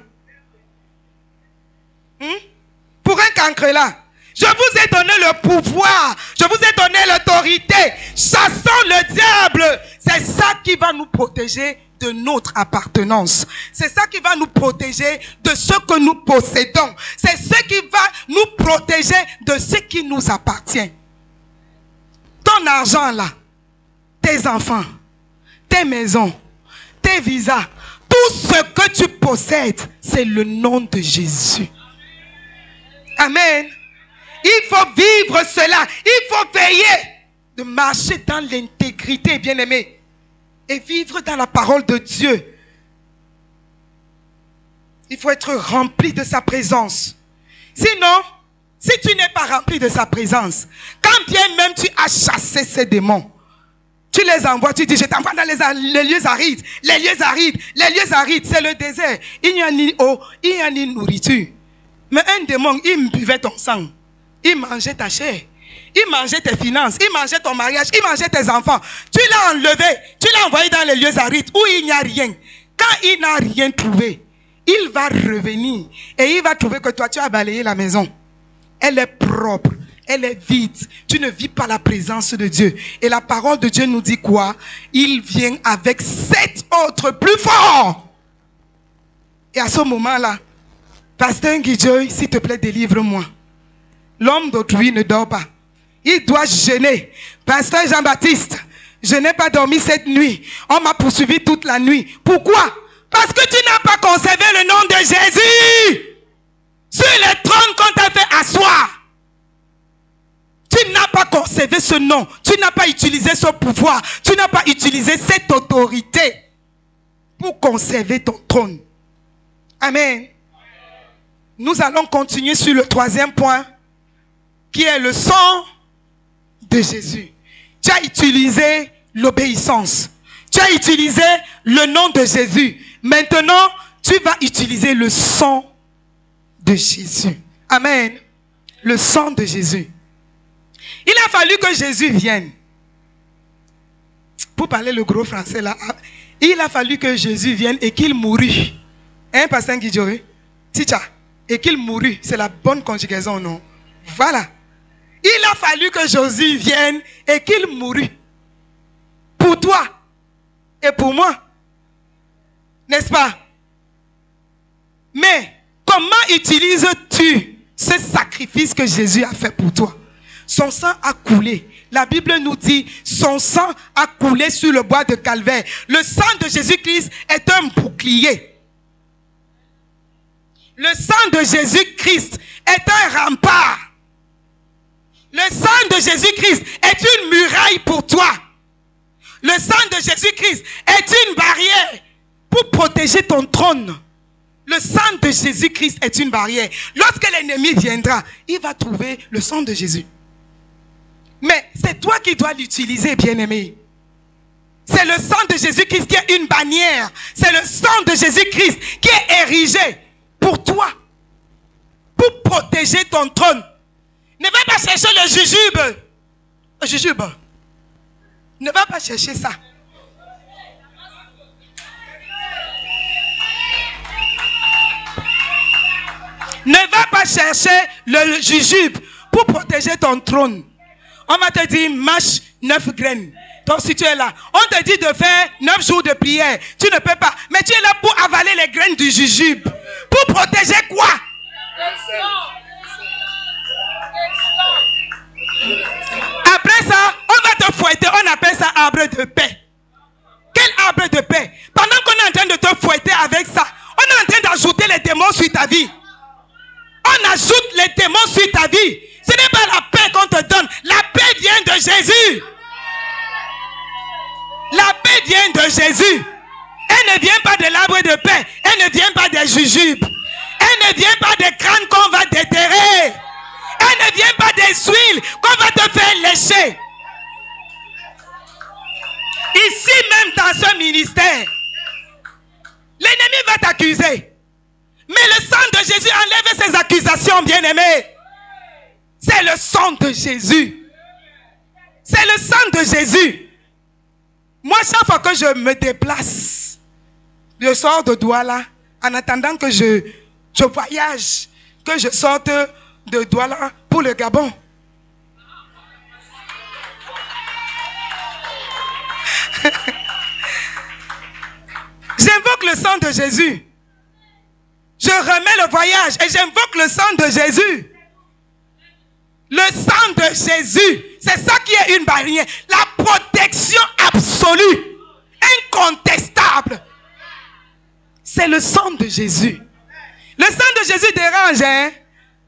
Pour un cancre là. Je vous ai donné le pouvoir. Je vous ai donné l'autorité. Chassons le diable. C'est ça qui va nous protéger de notre appartenance. C'est ça qui va nous protéger de ce que nous possédons. C'est ce qui va nous protéger de ce qui nous appartient. Ton argent là, tes enfants, tes maisons, tes visas, tout ce que tu possèdes, c'est le nom de Jésus. Amen. Il faut vivre cela. Il faut veiller de marcher dans l'intégrité, bien-aimé, et vivre dans la parole de Dieu. Il faut être rempli de sa présence. Sinon, si tu n'es pas rempli de sa présence, quand bien même tu as chassé ces démons, tu les envoies, tu dis, je t'envoie dans les lieux arides. Les lieux arides, les lieux arides, c'est le désert. Il n'y a ni eau, il n'y a ni nourriture. Mais un démon, il buvait ton sang. Il mangeait ta chair. Il mangeait tes finances. Il mangeait ton mariage. Il mangeait tes enfants. Tu l'as enlevé. Tu l'as envoyé dans les lieux arides où il n'y a rien. Quand il n'a rien trouvé, il va revenir. Et il va trouver que toi, tu as balayé la maison. Elle est propre. Elle est vide. Tu ne vis pas la présence de Dieu. Et la parole de Dieu nous dit quoi? Il vient avec 7 autres plus forts. Et à ce moment-là, Pasteur Guidjoy, s'il te plaît, délivre-moi. L'homme d'autrui ne dort pas. Il doit jeûner. Pasteur Jean-Baptiste, je n'ai pas dormi cette nuit. On m'a poursuivi toute la nuit. Pourquoi? Parce que tu n'as pas conservé le nom de Jésus. Sur le trône qu'on t'a fait asseoir. Tu n'as pas conservé ce nom. Tu n'as pas utilisé ce pouvoir. Tu n'as pas utilisé cette autorité pour conserver ton trône. Amen. Nous allons continuer sur le 3e point, qui est le sang de Jésus. Tu as utilisé l'obéissance. Tu as utilisé le nom de Jésus. Maintenant, tu vas utiliser le sang de Jésus. Amen. Le sang de Jésus. Il a fallu que Jésus vienne. Pour parler le gros français là, il a fallu que Jésus vienne et qu'il mourût. Hein, Pasteur Guidjoy? Ticha. Et qu'il mourût. C'est la bonne conjugaison, non? Voilà. Il a fallu que Jésus vienne et qu'il mourût. Pour toi et pour moi. N'est-ce pas? Mais comment utilises-tu ce sacrifice que Jésus a fait pour toi? Son sang a coulé. La Bible nous dit, son sang a coulé sur le bois de Calvaire. Le sang de Jésus-Christ est un bouclier. Le sang de Jésus-Christ est un rempart. Le sang de Jésus-Christ est une muraille pour toi. Le sang de Jésus-Christ est une barrière pour protéger ton trône. Le sang de Jésus-Christ est une barrière. Lorsque l'ennemi viendra, il va trouver le sang de Jésus. Mais c'est toi qui dois l'utiliser, bien-aimé. C'est le sang de Jésus-Christ qui est une bannière. C'est le sang de Jésus-Christ qui est érigé pour toi. Pour protéger ton trône. Ne va pas chercher le jujube. Le jujube. Ne va pas chercher ça. Ne va pas chercher le jujube pour protéger ton trône. On va te dire, mâche 9 graines. Donc si tu es là, on te dit de faire 9 jours de prière. Tu ne peux pas. Mais tu es là pour avaler les graines du jujube. Pour protéger quoi? Après ça, on va te fouetter. On appelle ça arbre de paix. Quel arbre de paix? Pendant qu'on est en train de te fouetter avec ça, on est en train d'ajouter les démons sur ta vie. On ajoute les démons sur ta vie. Ce n'est pas la paix qu'on te donne. La paix vient de Jésus. La paix vient de Jésus. Elle ne vient pas de l'arbre de paix. Elle ne vient pas des jujubes. Elle ne vient pas des crânes qu'on va déterrer. Elle ne vient pas des huiles qu'on va te faire lécher. Ici même dans ce ministère, l'ennemi va t'accuser. Mais le sang de Jésus enlève ces accusations, bien-aimés. C'est le sang de Jésus. C'est le sang de Jésus. Moi, chaque fois que je me déplace, je sors de Douala, en attendant que je voyage, que je sorte de Douala pour le Gabon. J'invoque le sang de Jésus. Je remets le voyage et j'invoque le sang de Jésus. Le sang de Jésus, c'est ça qui est une barrière. La protection absolue, incontestable. C'est le sang de Jésus. Le sang de Jésus dérange, hein?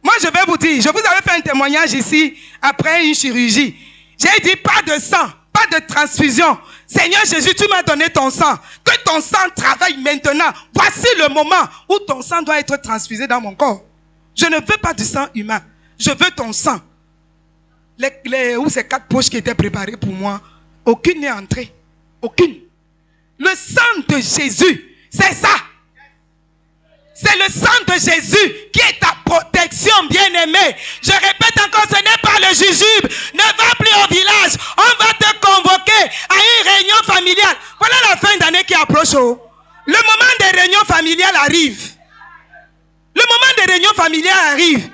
Moi, je vais vous dire, je vous avais fait un témoignage ici, après une chirurgie. J'ai dit, pas de sang, pas de transfusion. Seigneur Jésus, tu m'as donné ton sang. Que ton sang travaille maintenant. Voici le moment où ton sang doit être transfusé dans mon corps. Je ne veux pas du sang humain. Je veux ton sang. Où ces 4 poches qui étaient préparées pour moi, aucune n'est entrée. Aucune. Le sang de Jésus, c'est ça. C'est le sang de Jésus qui est ta protection, bien-aimé. Je répète encore, ce n'est pas le jujube. Ne va plus au village. On va te convoquer à une réunion familiale. Voilà la fin d'année qui approche. Oh. Le moment des réunions familiales arrive. Le moment des réunions familiales arrive.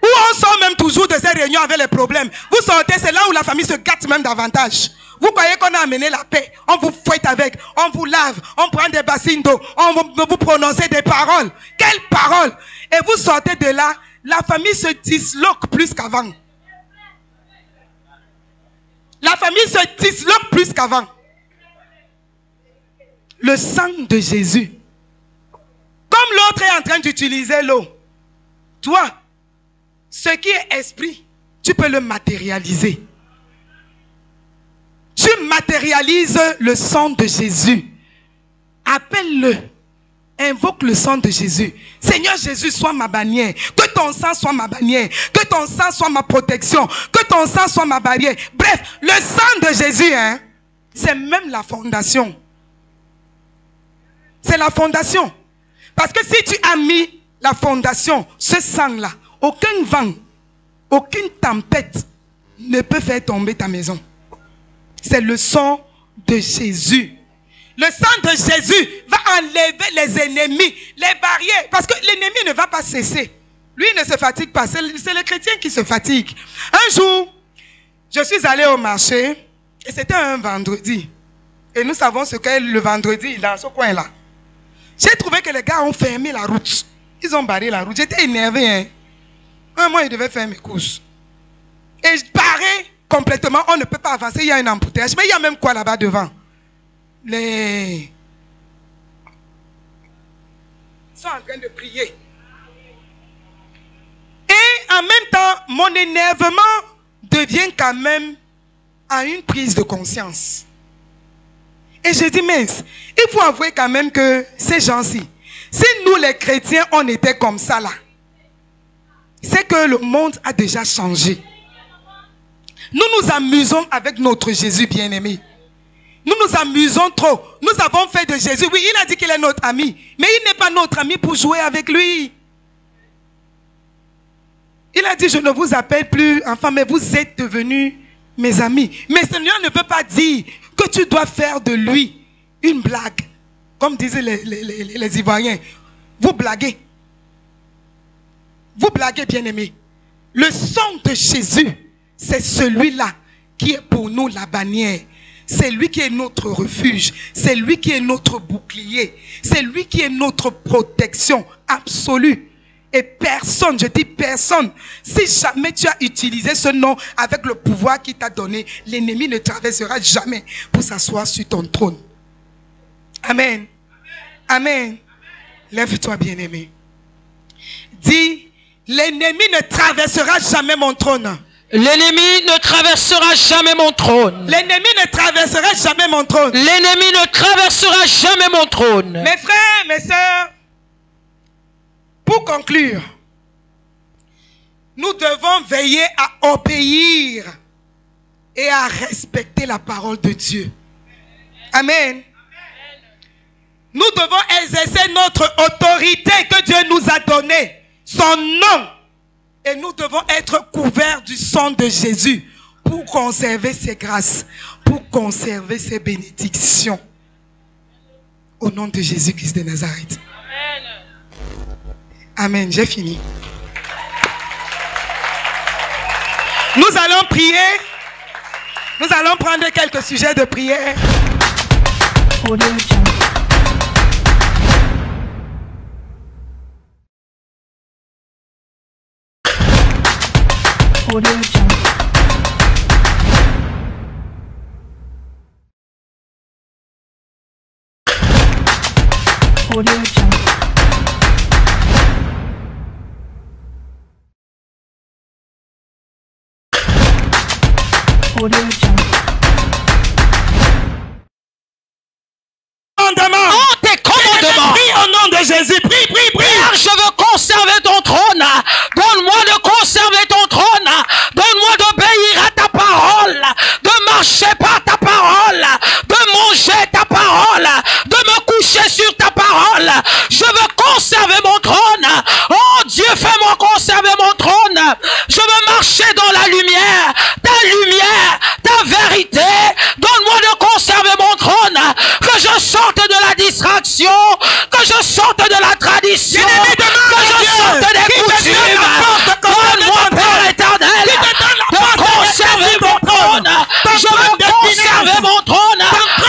Où on sort même toujours de ces réunions avec les problèmes. Vous sortez, c'est là où la famille se gâte même davantage. Vous croyez qu'on a amené la paix. On vous fouette avec, on vous lave, on prend des bassines d'eau, on vous prononce des paroles. Quelles paroles? Et vous sortez de là, la famille se disloque plus qu'avant. La famille se disloque plus qu'avant. Le sang de Jésus. Comme l'autre est en train d'utiliser l'eau, toi, ce qui est esprit, tu peux le matérialiser. Tu matérialises le sang de Jésus. Appelle-le. Invoque le sang de Jésus. Seigneur Jésus, sois ma bannière. Que ton sang soit ma bannière. Que ton sang soit ma protection. Que ton sang soit ma barrière. Bref, le sang de Jésus, hein, c'est même la fondation. C'est la fondation. Parce que si tu as mis la fondation, ce sang-là, aucun vent, aucune tempête ne peut faire tomber ta maison. C'est le sang de Jésus. Le sang de Jésus va enlever les ennemis, les barrières. Parce que l'ennemi ne va pas cesser. Lui ne se fatigue pas. C'est le chrétien qui se fatigue. Un jour, je suis allé au marché. Et c'était un vendredi. Et nous savons ce qu'est le vendredi dans ce coin-là. J'ai trouvé que les gars ont fermé la route. Ils ont barré la route. J'étais énervé. Hein. Un mois, ils devaient faire mes courses. Et je parais complètement. On ne peut pas avancer. Il y a un embouteillage. Mais il y a même quoi là-bas devant? Ils sont en train de prier. Et en même temps, mon énervement devient quand même à une prise de conscience. Et je dis, mince, il faut avouer quand même que ces gens-ci, si nous les chrétiens, on était comme ça là, c'est que le monde a déjà changé. Nous nous amusons avec notre Jésus bien-aimé. Nous nous amusons trop. Nous avons fait de Jésus, oui, il a dit qu'il est notre ami, mais il n'est pas notre ami pour jouer avec lui. Il a dit, je ne vous appelle plus enfants, mais vous êtes devenus mes amis. Mais le Seigneur ne veut pas dire que tu dois faire de lui une blague. Comme disaient les Ivoiriens. Vous blaguez. Vous blaguez, bien-aimés. Le sang de Jésus, c'est celui-là qui est pour nous la bannière. C'est lui qui est notre refuge. C'est lui qui est notre bouclier. C'est lui qui est notre protection absolue. Et personne, je dis personne, si jamais tu as utilisé ce nom avec le pouvoir qu'il t'a donné, l'ennemi ne traversera jamais pour s'asseoir sur ton trône. Amen. Amen. Lève-toi, bien-aimé. Dis, l'ennemi ne traversera jamais mon trône. L'ennemi ne traversera jamais mon trône. L'ennemi ne traversera jamais mon trône. L'ennemi ne traversera jamais mon trône. Mes frères, mes sœurs, pour conclure, nous devons veiller à obéir et à respecter la parole de Dieu. Amen. Nous devons exercer notre autorité que Dieu nous a donnée, son nom. Et nous devons être couverts du sang de Jésus pour conserver ses grâces, pour conserver ses bénédictions. Au nom de Jésus-Christ de Nazareth. Amen. Amen. J'ai fini. Nous allons prier. Nous allons prendre quelques sujets de prière. Audio Jungle. Audio Jungle. Audio Jungle. Audio Jungle. Oh, tes commandements. Prie au nom de Jésus. Prie, prie, prie. Père, je veux conserver ton trône. Donne-moi de conserver ton trône. Donne-moi d'obéir à ta parole. De marcher par ta parole. De manger ta parole. De me coucher sur ta parole. Je veux conserver mon trône. Oh Dieu, fais-moi conserver mon trône. Je veux marcher dans la lumière. Ta lumière, ta vérité. Donne-moi de conserver mon trône. Que je sorte de la distraction. Que je sorte de la tradition. Que je sorte des coutumes. Donne-moi, Père éternel, de conserver mon trône. Je veux conserver mon trône.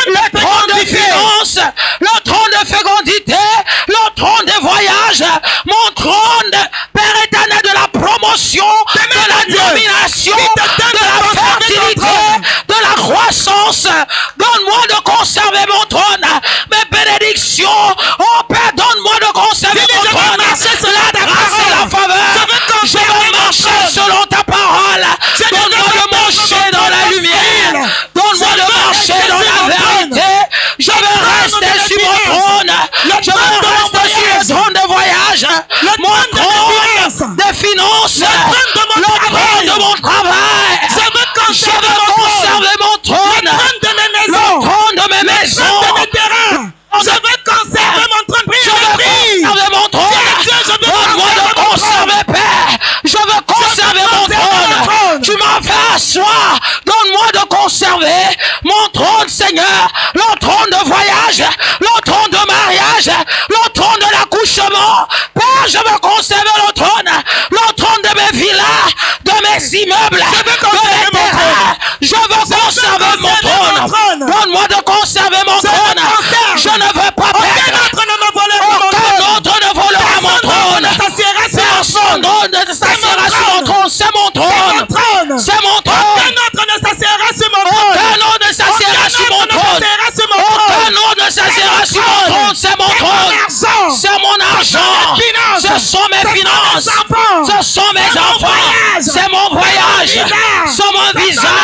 Le trône de finance, le trône de fécondité, le trône de voyage, mon trône, Père éternel, de la promotion, de la domination, de la fertilité, de la croissance. Donne-moi de conserver mon trône. Mes bénédictions, oh Père, donne-moi de conserver mon trône. La grâce et la faveur. Je veux marcher selon ta parole. Donne-moi de marcher dans la lumière. Donne-moi de marcher dans la vérité. Je veux rester sur mon trône. Je veux rester sur le trône de voyage. Mon trône de finances. Le trône de mon travail. Je veux conserver mon trône. Le trône de mes maisons. Je veux conserver mon trône. Je veux conserver mon trône. Donne-moi de conserver, Père. Je veux conserver mon trône. Tu m'as fait asseoir. Donne-moi de conserver mon trône, Seigneur. Le trône de voyage. Le trône de mariage. Le trône de l'accouchement. Père, je veux conserver le trône. Le trône de mes villas. De mes immeubles. De mes terrains. Je veux conserver mon trône. Donne-moi de conserver mon trône. Je ne veux pas perdre. Aucun autre ne volera mon trône. Personne ne s'assiera sur mon trône. C'est mon trône. C'est mon trône. Aucun autre ne s'assiera sur mon trône. Aucun ne s'assiera sur mon trône. Aucun autre ne s'assiera sur mon trône. C'est mon trône. C'est mon argent. Ce sont mes finances. Ce sont mes enfants. C'est mon voyage. C'est mon visa.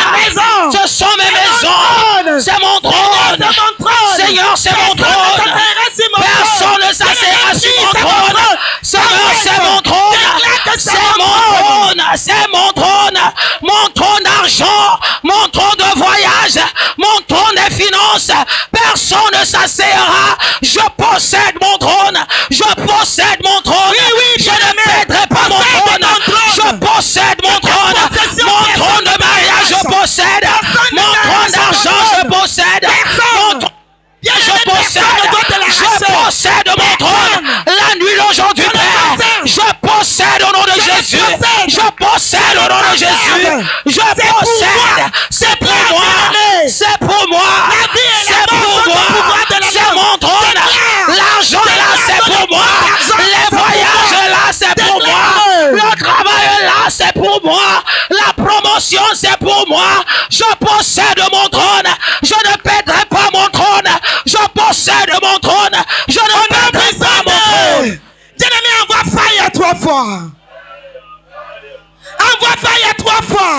Ce sont mes maisons. C'est mon trône. Seigneur, c'est mon trône. Personne ne s'assiera sur mon trône. Seigneur, c'est mon trône. C'est mon trône. C'est mon trône. Mon trône d'argent. Mon trône de voyage. Mon trône des finances. Personne ne s'assiera. Je possède mon trône. Je possède mon trône. Je ne perdrai pas mon trône. Je possède mon trône. Mon trône de mariage, je possède. Mon trône d'argent, je possède. Mon trône, je possède mon trône. La nuit, aujourd'hui, Père. Je possède au nom de Jésus. Je possède au nom de Jésus. Je possède. C'est pour moi. C'est pour moi. C'est pour moi. C'est mon trône. L'argent là, c'est pour moi. Les voyages là, c'est pour moi. Le travail là, c'est pour moi. La promotion, c'est pour moi. Je possède mon trône. Je ne perdrai pas mon trône. Je possède mon trône. Je ne perdrai pas mon trône. Bien-aimé, envoie faille à 3 fois. Envoie faille à 3 fois.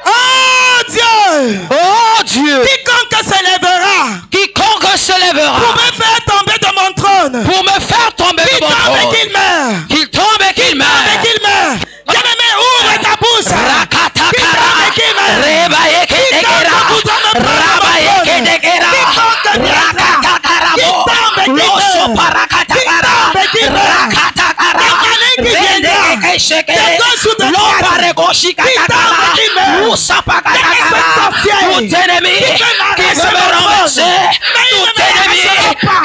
Oh Dieu. Oh Dieu. Quiconque se lèvera. Quiconque se lèvera. Pour me faire tomber de mon trône. Pour me faire tomber de mon trône. Qu'il meure. Qu'il tombe et qu'il meure. Qu'il meure. Bien-aimé, ouvre ta bouche. Rakatakara. Rebaye kedekera. Rabaye kedekera. Rakatakarabo. Loso parakatakara. Rakatakara. Vendeke shekere. Loparegoshi katakara. Moussa pakatakara. Tout ennemi qui veut me renverser. Tout ennemi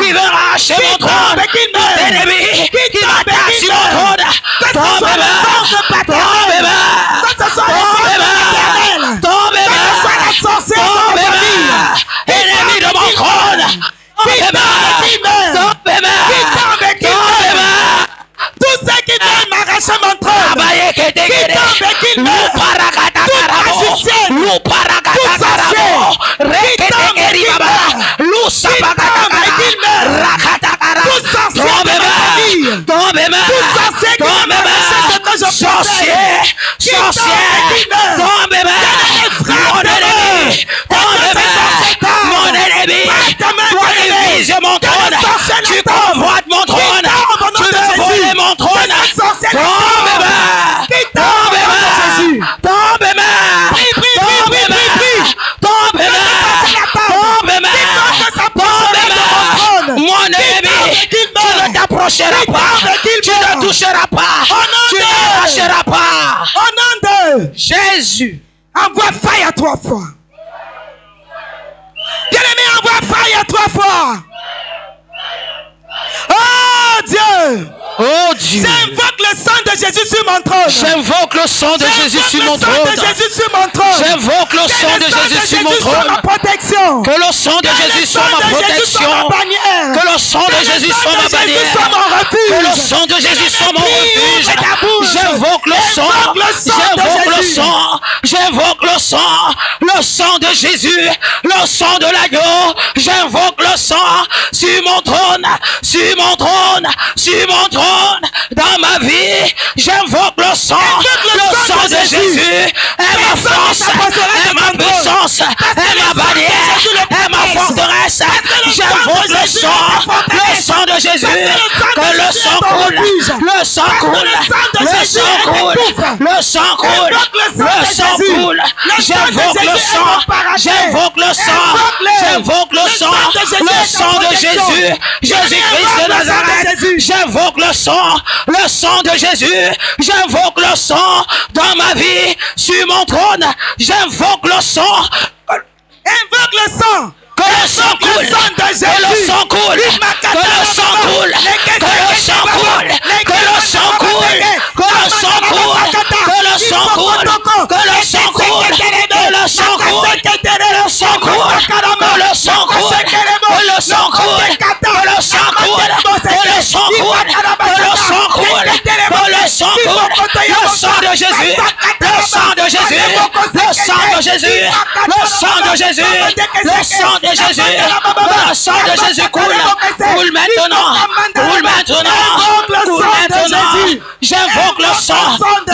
qui veut arracher mon trône. Tout ennemi qui m'attaque sur mon trône. Tombe, tombe, tombe, sorcier, sorcière, tombe bas, mon ennemi, tombe bas, mon ennemi, toi qui vises mon trône, tu convoites mon trône, tu veux voler mon trône, tombe bas, tombe bas, tombe bas, tombe bas, tombe bas, tombe bas, mon ennemi, tu ne t'approcheras pas, tu ne toucheras pas, tu ne lâcheras pas. Au nom de Jésus, envoie fire 3 fois. Bien-aimé, envoie fire 3 fois. Oh Dieu. oh Dieu, J'invoque le sang de Jésus sur mon trône. j'invoque le sang de Jésus sur mon trône. J'invoque le sang de Jésus sur mon trône. Ma protection. Que le sang de Jésus soit ma protection. Que le sang de Jésus soit ma bannière. Que le sang de Jésus soit mon refuge. J'invoque le sang. J'invoque le sang. J'invoque le sang de Jésus. Le sang de l'agneau. J'invoque le sang sur mon trône. Sur mon trône. Sur mon trône. Dans ma vie, j'invoque le sang de Jésus, est ma force, est ma puissance, est ma bannière, est ma forteresse. J'invoque le sang de Jésus, que le sang coule, le sang coule, le sang coule, le sang coule, le sang coule. J'invoque le sang, j'invoque le sang, j'invoque le sang de Jésus, Jésus-Christ de Nazareth. J'invoque le sang de Jésus, j'invoque le sang dans ma vie, sur mon trône, j'invoque le sang. Invoque le sang. Que le sang coule, que le sang coule, que le sang coule, que le sang coule, que le sang coule, que le sang coule, que le sang coule, que le sang coule, que le sang coule, que le sang coule, que le sang coule, que le sang coule, que le sang coule, que le sang coule, que le sang coule, que le sang coule, le sang de Jésus, le sang de Jésus, le sang de Jésus, le sang de Jésus, le sang de Jésus, le sang de Jésus coule maintenant, coule maintenant, coule maintenant. J'invoque le sang de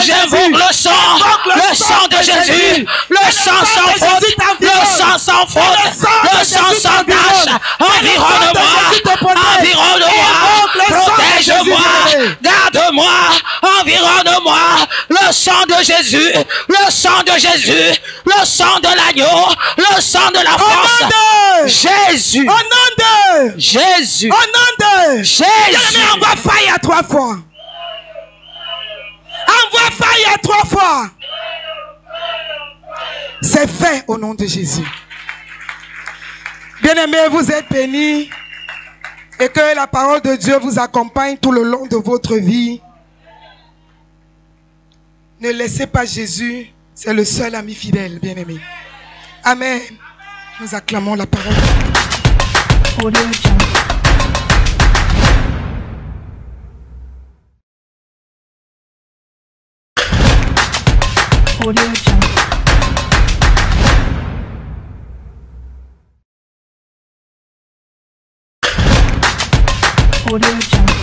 Jésus, le sang sans faute, le sang sans faute, le sang sans tache. Environne-moi, protège-moi, garde-moi, environne-moi. Le sang de Jésus, le sang de Jésus, le sang de l'agneau, le sang de la force. Jésus, Au nom de Jésus, Au nom de Jésus. Envoie fire 3 fois. Envoie fire 3 fois. C'est fait au nom de Jésus. Bien-aimés, vous êtes bénis et que la parole de Dieu vous accompagne tout le long de votre vie. Ne laissez pas Jésus, c'est le seul ami fidèle, bien-aimé. Amen. Nous acclamons la parole. Audio Jungle. Audio Jungle. Audio Jungle.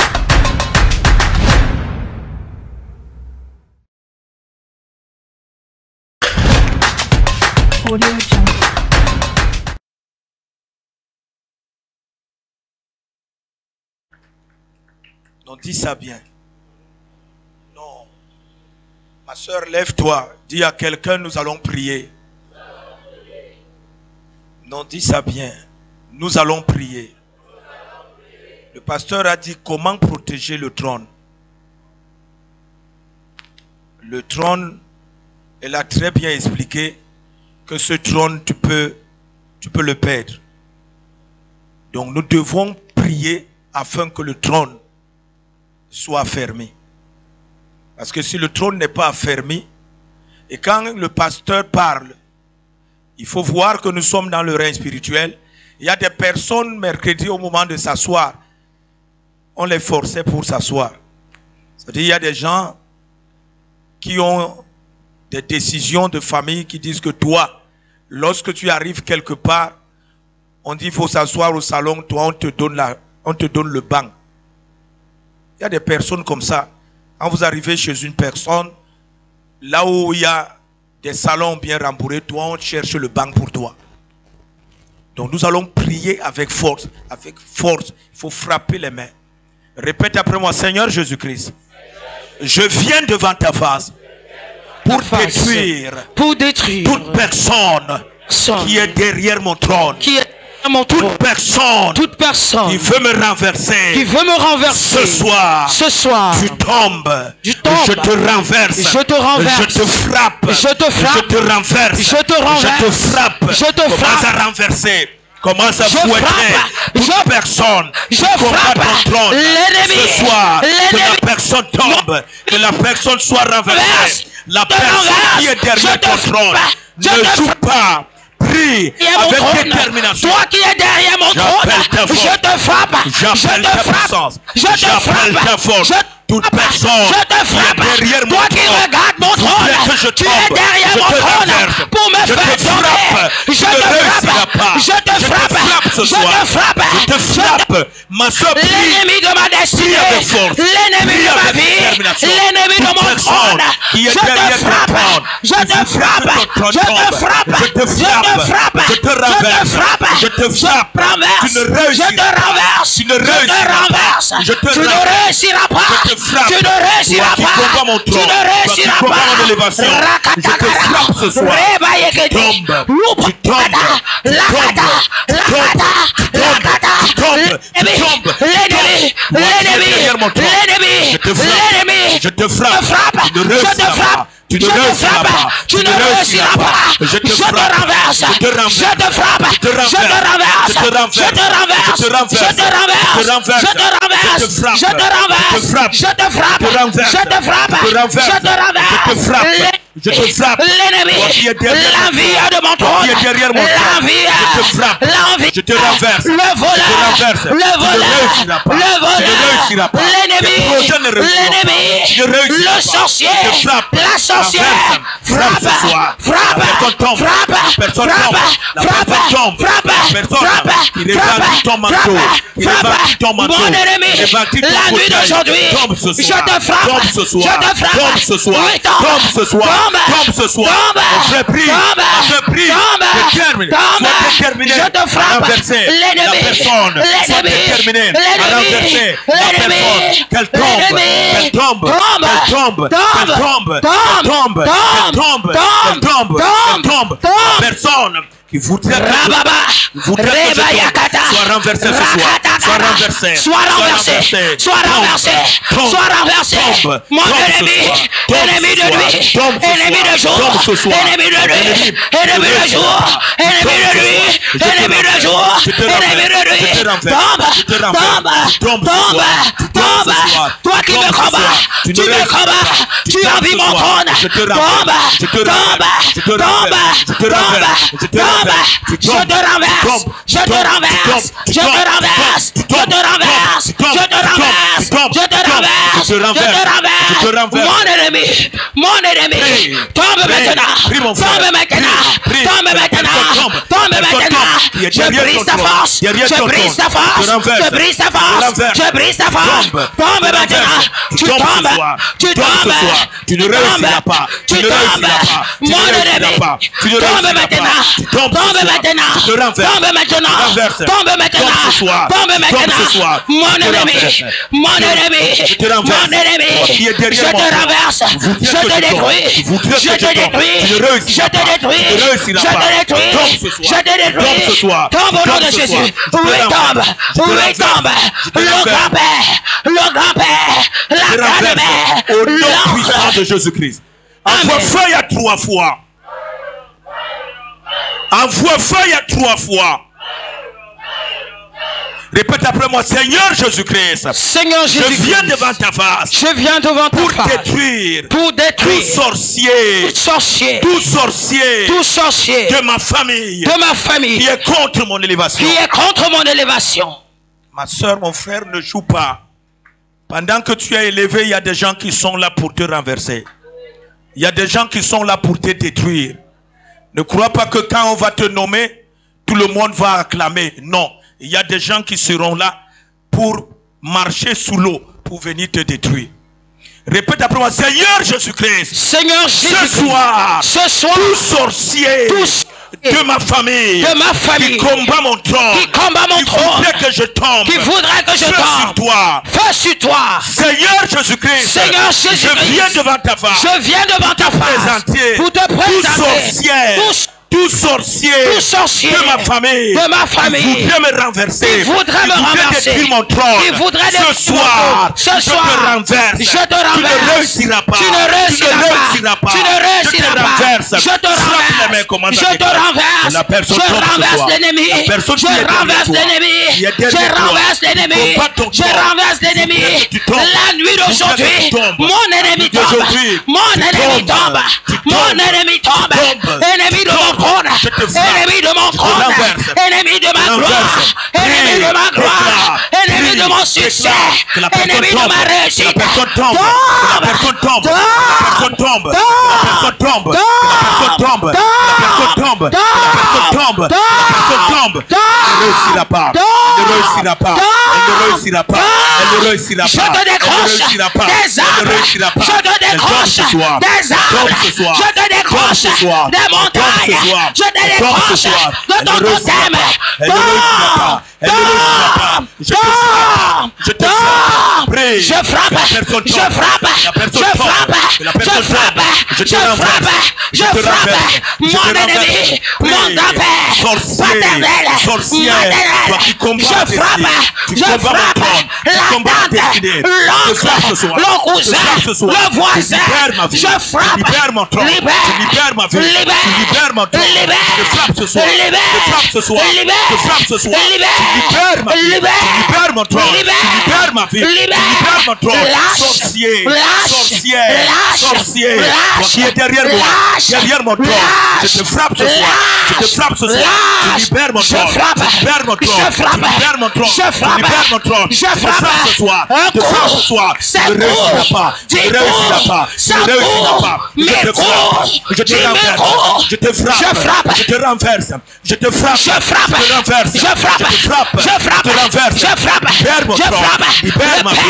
Audio Jungle. Non, dis ça bien. Non. Ma soeur, lève-toi. Dis à quelqu'un, nous allons prier. Non, dis ça bien. Nous allons prier. Le pasteur a dit comment protéger le trône. Le trône, elle a très bien expliqué que ce trône, tu peux le perdre. Donc nous devons prier afin que le trône soit affermi. Parce que si le trône n'est pas affermi, et quand le pasteur parle, il faut voir que nous sommes dans le règne spirituel. Il y a des personnes, mercredi, au moment de s'asseoir, on les forçait pour s'asseoir. C'est-à-dire il y a des gens qui ont des décisions de famille qui disent que toi, lorsque tu arrives quelque part, on dit qu'il faut s'asseoir au salon, toi on te donne le banc. Il y a des personnes comme ça. Quand vous arrivez chez une personne, là où il y a des salons bien rembourrés, toi, on cherche le banc pour toi. Donc nous allons prier avec force. Avec force, il faut frapper les mains. Répète après moi, Seigneur Jésus-Christ, je viens devant ta face pour détruire toute personne qui est derrière mon trône. Toute personne qui veut me renverser, ce soir, tu tombes, je te renverse, je te frappe, je te renverse, je te frappe, commence à renverser. Commence à fouetter toute personne qui combat ton trône. Ce soir, que la personne tombe, que la personne soit renversée. La personne qui est derrière ton trône ne joue pas. Prie avec détermination. Toi qui es derrière mon trône, je te frappe. J'appelle ta puissance. J'appelle ta force. Toute personne derrière mon toi qui regardes mon trône, tu es derrière mon trône pour me faire tomber. Je te frappe ce soir. Je te frappe. Ma soeur, l'ennemi de ma destinée, l'ennemi de ma vie, l'ennemi de mon trône. Je te frappe. Je te frappe. Je te frappe. Je te frappe. Je te renverse. Je te frappe. Tu ne réussiras pas. Tu ne réussiras pas. Je te tu ne réussiras pas. Tu ne réussiras pas. Tu ne réussiras pas. Je te frappe ce soir. Tombe. Tu tombes. L'ennemi. Je te frappe. Tu ne réussiras pas. Tu ne réussiras pas. Je te renverse. Je te frappe. Je te renverse. Je te renverse. Je te renverse. Je te renverse. Je te renverse. Je te renverse. Je te renverse. Je te frappe. Je te frappe. Je te renverse. Je te frappe. L'ennemi, l'envie de mon trône, l'envie, je te renverse. Le voleur, l'ennemi, le sorcier, la sorcière, frappe, mon ennemi, la nuit d'aujourd'hui, je te frappe, ce soir, tombe ce soir. Je prie, déterminé je te frappe. À renverser la personne. Sois déterminé à renverser la personne. Qu'elle tombe. La personne qui voudrait soit renversée ce soir. Soit renversé. Mon ennemi de nuit, ennemi de jour, ennemi de nuit, ennemi de jour, ennemi de nuit, ennemi de jour, ennemi de nuit. Tombe. Toi qui me combats, tu envies mon trône. Tombe. Je te renverse. Mon ennemi, tombe maintenant. Je brise ta force. Tombe maintenant. Tu tombes. Tu ne réussiras pas. Mon ennemi, tombe maintenant. Mon ennemi, je te renverse. Je te détruis. Tombe au nom de Jésus. Où il tombe. Le grand-père, la grande-mère, au nom puissant de Jésus-Christ. Envoie feuille à 3 fois. Envoie feuille à 3 fois. Répète après moi, Seigneur Jésus-Christ. Je viens devant ta face. Pour détruire. Tout sorcier. De ma famille. Qui est contre mon élévation. Ma soeur, mon frère, ne joue pas. Pendant que tu es élevé, il y a des gens qui sont là pour te renverser. Il y a des gens qui sont là pour te détruire. Ne crois pas que quand on va te nommer, tout le monde va acclamer. Non. Il y a des gens qui seront là pour marcher sous l'eau, pour venir te détruire. Répète après moi, Seigneur Jésus-Christ. Seigneur Jésus-Christ. Ce soir, tout sorcier de ma famille, qui combat mon trône, qui voudrait que je tombe, sur toi, fais sur toi, Seigneur Jésus-Christ, je viens devant ta face, pour te présenter, tout sorcier de ma famille, qui voudrait me renverser, qui voudrait détruire mon trône, ce soir, je te renverse, tu ne réussiras pas, tu te renverses, je te renverse, je renverse l'ennemi, je renverse l'ennemi, la nuit d'aujourd'hui, mon ennemi tombe, ennemi de mon trône, ennemi de mon trône, ennemi de ma gloire, ennemi de mon succès, ennemi de ma réussite, je te décroche des arbres, je te décroche des arbres, je te décroche des montagnes, je te décroche de ton totem. Je frappe mon ennemi, mon père paternel, je frappe la tante, l'oncle, le cousin, le voisin, je frappe, libère, sorcier, qui est derrière moi, mon trône, je te frappe ce soir, tu libères mon trône, je frappe ce soir, tu ne réussiras pas, je te frappe, je te renverse, libère ma vie,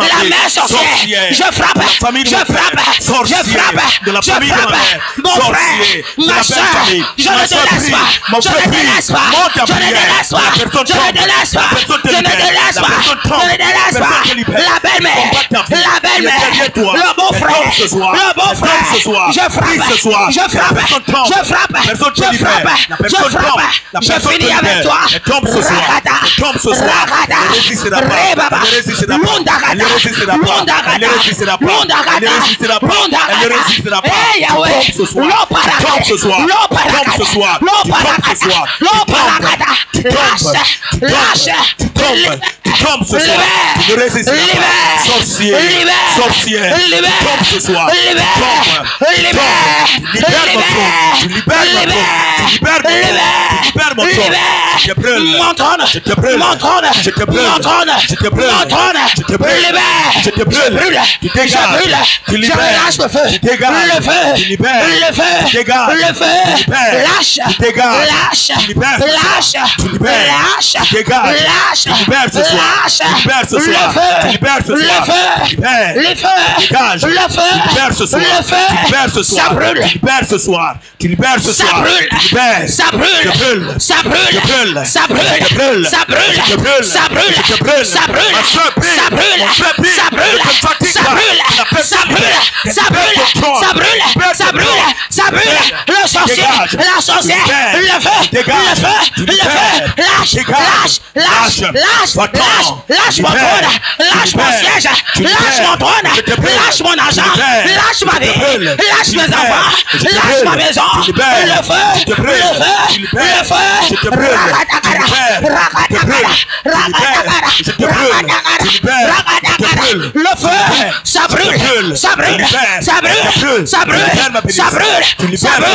la main sorcière, je frappe, de la famille de ma mère, mon frère, ma soeur, je ne te laisse pas, je ne te laisse pas, je ne te laisse pas, la belle-mère, le beau-frère, je finis avec toi, le sorcier, la sorcière, le feu, lâche mon trône, lâche mon siège, lâche mon trône, lâche mon argent, lâche ma vie, lâche mes enfants, lâche ma maison, le feu, ça brûle, brûle, ça brûle, ça brûle, ça brûle, ça brûle, ça brûle,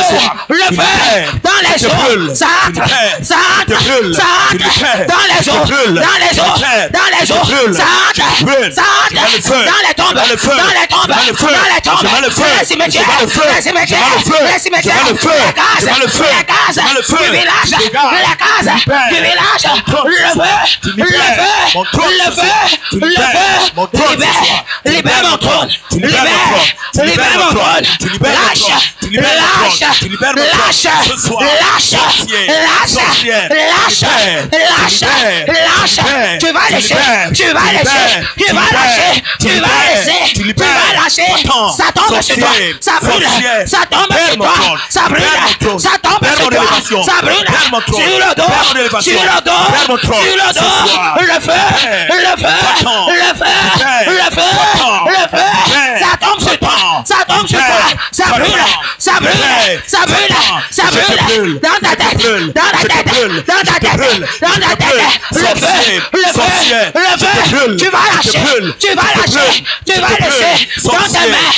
le feu dans les eaux, ça entre, ça entre, ça entre, dans les eaux, dans les eaux, dans les eaux, ça entre, dans les tombes, dans les tombes, dans les tombes, dans les cimetières, les cimetières, les cimetières, les cases du village, les cases du village, le feu, le feu, le feu, libère mon trône, libère mon trône, lâche, tu vas laisser, ça tombe sur toi, ça brûle, ça tombe sur toi, ça brûle, ça tombe sur toi, ça brûle, sur le dos, sur le dos, sur le dos, le feu, ça tombe sur toi, ça tombe sur toi, ça brûle, ça brûle, ça brûle, ça brûle, dans ta tête, dans ta tête, dans ta tête, dans ta tête, le feu, tu vas lâcher, tu vas lâcher, tu vas laisser dans tes mains,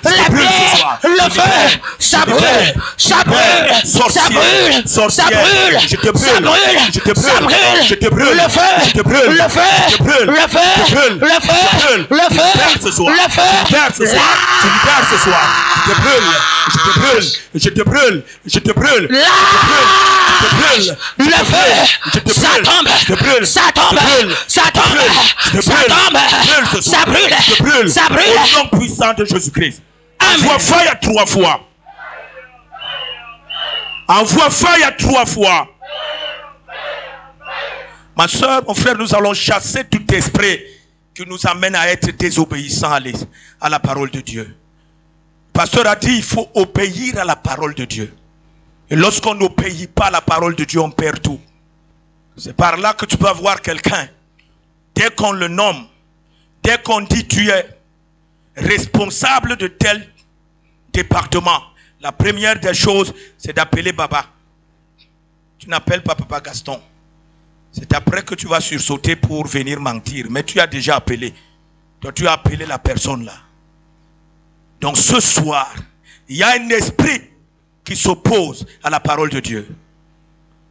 les pieds, le feu, ça brûle, ça brûle, ça brûle, ça brûle, ça brûle, ça brûle, le feu, le feu, le feu, le feu, le feu, le feu, je te brûle, le feu, ça tombe, ça tombe, ça tombe, ça brûle, ça brûle, au nom puissant de Jésus-Christ. Envoie fire 3 fois. Envoie fire 3 fois. Ma soeur, mon frère, nous allons chasser tout esprit qui nous amène à être désobéissants à la parole de Dieu. Le pasteur a dit il faut obéir à la parole de Dieu. Et lorsqu'on n'obéit pas à la parole de Dieu, on perd tout. C'est par là que tu peux avoir quelqu'un. Dès qu'on le nomme, dès qu'on dit tu es responsable de tel département, la première des choses, c'est d'appeler Baba. Tu n'appelles pas Papa Gaston. C'est après que tu vas sursauter pour venir mentir. Mais tu as déjà appelé. Toi, tu as appelé la personne là. Donc ce soir, il y a un esprit qui s'oppose à la parole de Dieu.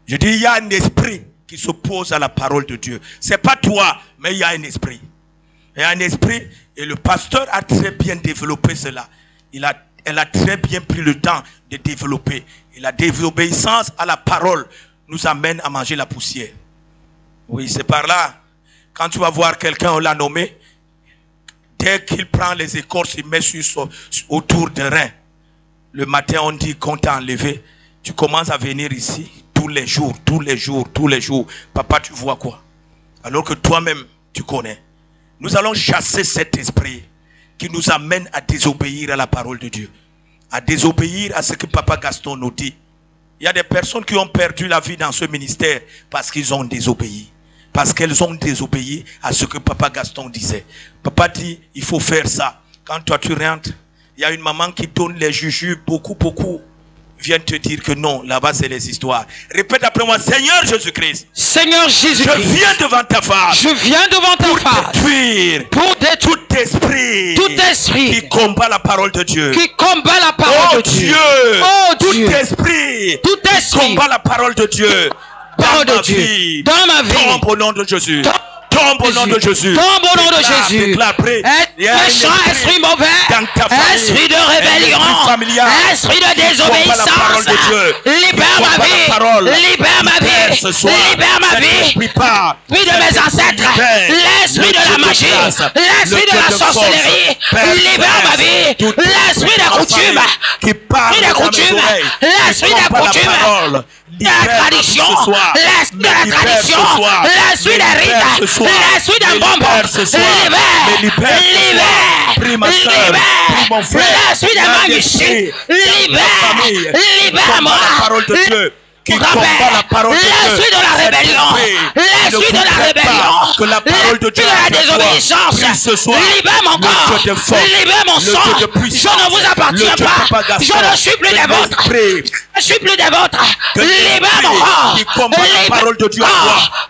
Je dis, il y a un esprit qui s'oppose à la parole de Dieu. Ce n'est pas toi, mais il y a un esprit. Il y a un esprit, et le pasteur a très bien développé cela. Elle a très bien pris le temps de développer. Et la désobéissance à la parole nous amène à manger la poussière. Oui, c'est par là. Quand tu vas voir quelqu'un, on l'a nommé, dès qu'il prend les écorces, il met autour des reins. Le matin, on dit qu'on t'a enlevé. Tu commences à venir ici tous les jours, tous les jours, tous les jours. Papa, tu vois quoi? Alors que toi-même, tu connais. Nous allons chasser cet esprit qui nous amène à désobéir à la parole de Dieu. À désobéir à ce que Papa Gaston nous dit. Il y a des personnes qui ont perdu la vie dans ce ministère parce qu'ils ont désobéi. Parce qu'elles ont désobéi à ce que Papa Gaston disait. Papa dit, il faut faire ça. Quand toi tu rentres, il y a une maman qui donne les jujubes, beaucoup viennent te dire que non, là-bas c'est les histoires. Répète après moi, Seigneur Jésus-Christ. Seigneur Jésus-Christ. Je viens devant ta face. Je viens devant ta face. Pour détruire tout esprit. Tout esprit. Qui combat la parole de Dieu. Qui combat la parole de Dieu. Oh Dieu. Tout esprit. Qui combat la parole de Dieu. Parole de Dieu. Dans ma vie. Tombe au nom de Jésus. Tombe au nom de Jésus. Tombe au nom de Jésus. Méchant esprit mauvais, esprit de rébellion, esprit de désobéissance, libère ma vie, libère ma vie, libère ma vie. L'esprit de mes ancêtres, l'esprit de la magie, l'esprit de la sorcellerie, libère ma vie. L'esprit des coutumes, l'esprit des coutumes, de la tradition, l'esprit de la tradition, l'esprit des rites, l'esprit d'un bonbon, libère, l'esprit de magicien, libère-moi, qui combat la parole de Dieu. L'esprit de la rébellion, l'esprit de la rébellion, Que la parole de Dieu de la désobéissance. Libère mon corps. Libère mon sang. Je ne vous appartiens pas. Je ne suis plus des vôtres. Je ne suis plus des vôtres. Libère mon corps.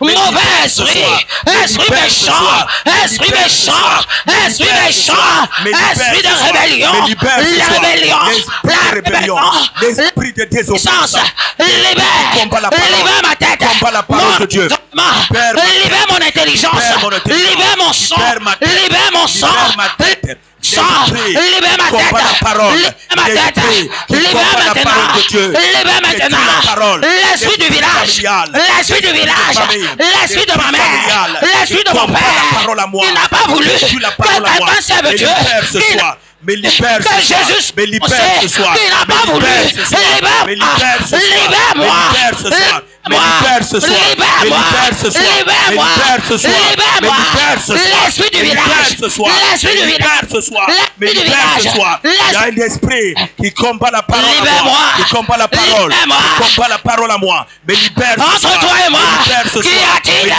Libère mauvais esprit. Esprit méchant. Esprit méchant. Esprit méchant. Esprit de rébellion. La rébellion. La rébellion. L'esprit de désobéissance. Libère ma tête. Libère mon intelligence. Libère mon sang. Libère mon sang. Libère ma tête. Libère ma tête. Libère maintenant. L'esprit du village. L'esprit du village. L'esprit de ma mère. L'esprit de mon père. Il n'a pas voulu que quelqu'un serve Dieu. Mais libère que Jésus mais libère ce soir. Il n'a pas voulu. Libère-moi. Libère ce soir. L'esprit du village. L'esprit du village. Il y a un esprit qui combat la parole à moi. Qui combat la parole. Qui combat la parole à moi. Mais libère ce soir. Entre toi et moi. Qui a-t-il?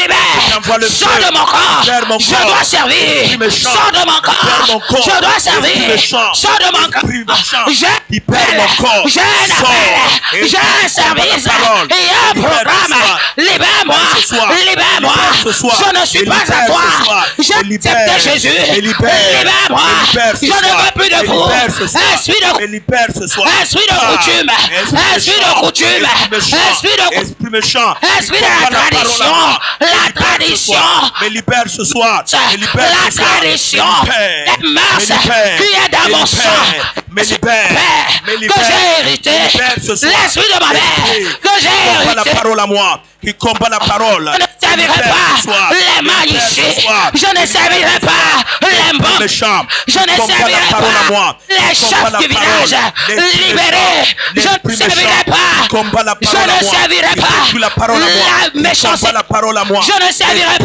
Libère. Sors de mon corps. Je dois servir. Sors de mon corps. Je dois servir. Sors de mon corps. J'ai un appel. J'ai un service. Et un programme. Libère-moi. Libère-moi. Je ne suis pas à toi. J'ai accepté Jésus. Libère-moi. Je ne veux plus de vous. Esprit de coutume. Esprit de coutume. Esprit méchant. Esprit de la tradition. La tradition. Mais libère ce soir. La tradition. Les mœurs qui est dans mon sang. Mais libère. Que j'ai hérité. L'esprit de ma mère. Que j'ai hérité. La parole à moi. Qui combat la parole. Je ne servirai pas les malicieux. Je ne servirai pas les bons. Je ne servirai pas les chefs du village libérés. Je ne servirai pas. Je ne servirai pas la méchanceté. Je ne servirai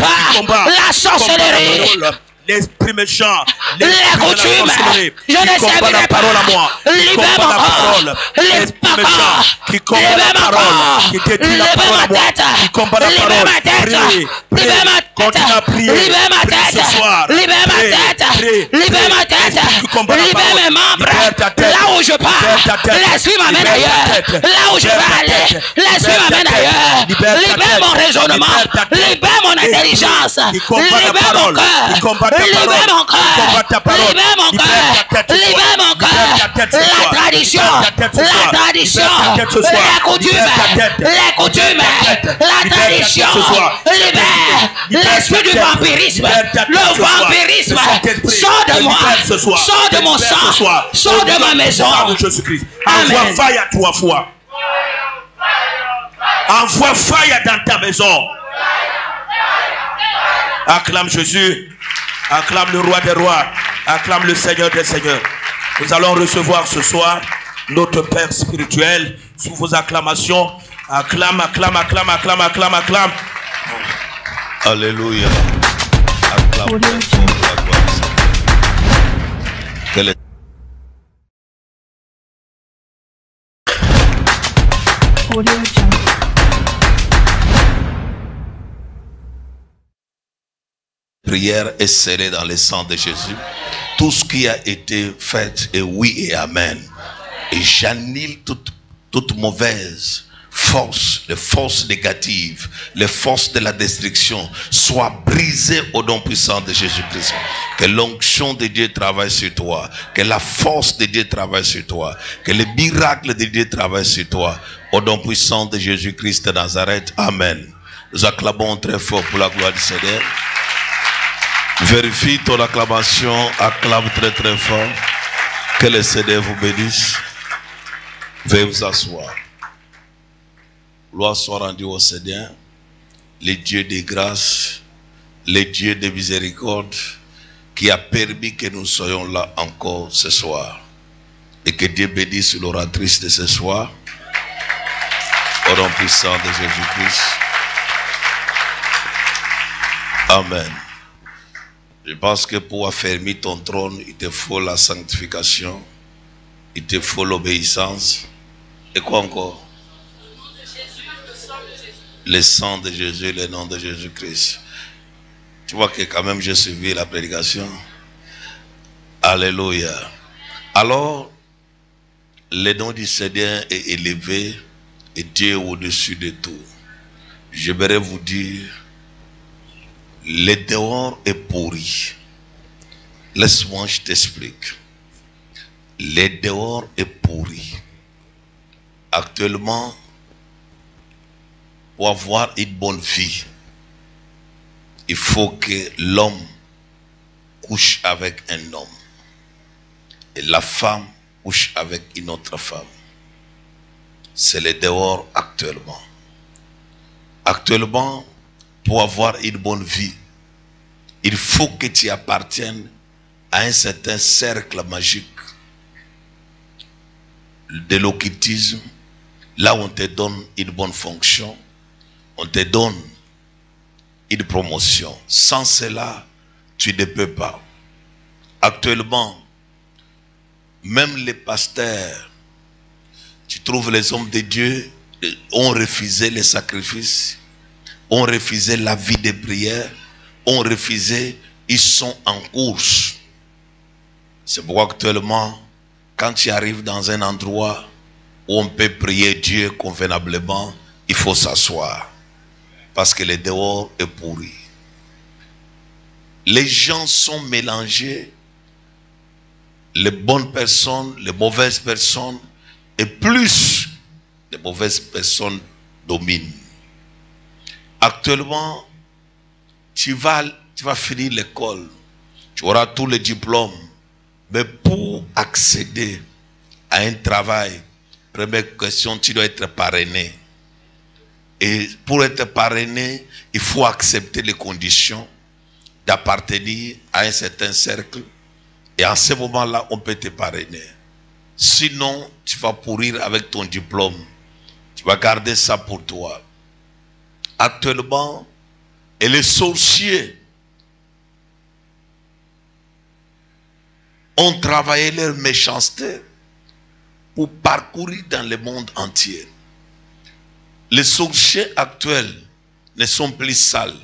pas la sorcellerie. L'esprit méchant, les coutumes, je ne servirai pas. Libère mon corps, l'esprit méchant qui combat la parole, qui détruit la parole à moi, qui combat la parole. Libère ma tête, continue à prier. Libère ma tête, libère ma tête, libère ma tête, libère mes membres. Là où je pars, l'esprit m'amène ailleurs. Là où je vais aller, l'esprit m'amène ailleurs. Libère mon raisonnement, libère mon intelligence, libère mon cœur. Libère mon cœur, libère mon cœur, libère mon cœur. La tradition, la coutume, la tradition. Libère l'esprit du vampirisme, le vampirisme. Sors de moi, sors de mon sang, sors de ma maison. Envoie faille à toi foi. Envoie faille dans ta maison. Acclame Jésus. Acclame le roi des rois. Acclame le Seigneur des seigneurs. Nous allons recevoir ce soir notre Père spirituel. Sous vos acclamations. Acclame, acclame, acclame, acclame, acclame, acclame. Alléluia. Acclame la gloire. Quel est Audio Jungle. prière est scellée dans le sang de Jésus. Tout ce qui a été fait est oui et amen. Et j'annule toute mauvaise force, les forces négatives, les forces de la destruction soient brisées au nom puissant de Jésus-Christ. Que l'onction de Dieu travaille sur toi, que la force de Dieu travaille sur toi, que le miracle de Dieu travaille sur toi. Au nom puissant de Jésus-Christ de Nazareth. Amen. Nous acclamons très fort pour la gloire du Seigneur. Vérifie ton acclamation, acclame très très fort. Que le Seigneur vous bénisse. Veuillez vous asseoir. Gloire soit rendue au Seigneur, le Dieu de grâce, le Dieu de miséricorde, qui a permis que nous soyons là encore ce soir. Et que Dieu bénisse l'oratrice de ce soir, au nom puissant de Jésus-Christ. Amen. Je pense que pour affermir ton trône, il te faut la sanctification, il te faut l'obéissance. Et quoi encore? Le sang de Jésus, le nom de Jésus-Christ. Tu vois que quand même j'ai suivi la prédication. Alléluia. Alors, le nom du Seigneur est élevé et Dieu est au-dessus de tout. J'aimerais vous dire, le dehors est pourri. Laisse-moi, je t'explique. Le dehors est pourri. Actuellement, pour avoir une bonne vie, il faut que l'homme couche avec un homme et la femme couche avec une autre femme. C'est le dehors actuellement. Actuellement, pour avoir une bonne vie, il faut que tu appartiennes à un certain cercle magique de l'occultisme, là où on te donne une bonne fonction, on te donne une promotion. Sans cela, tu ne peux pas. Actuellement, même les pasteurs, tu trouves les hommes de Dieu ont refusé les sacrifices, ont refusé la vie de prière, ont refusé, ils sont en course. C'est pourquoi actuellement, quand tu arrives dans un endroit où on peut prier Dieu convenablement, il faut s'asseoir. Parce que le dehors est pourri. Les gens sont mélangés. Les bonnes personnes, les mauvaises personnes, et plus les mauvaises personnes dominent. Actuellement, tu vas finir l'école, tu auras tous les diplômes, mais pour accéder à un travail, première question, tu dois être parrainé. Et pour être parrainé, il faut accepter les conditions d'appartenir à un certain cercle. Et en ce moment-là, on peut te parrainer. Sinon, tu vas pourrir avec ton diplôme. Tu vas garder ça pour toi. Actuellement, et les sorciers ont travaillé leur méchanceté pour parcourir dans le monde entier. Les sorciers actuels ne sont plus sales.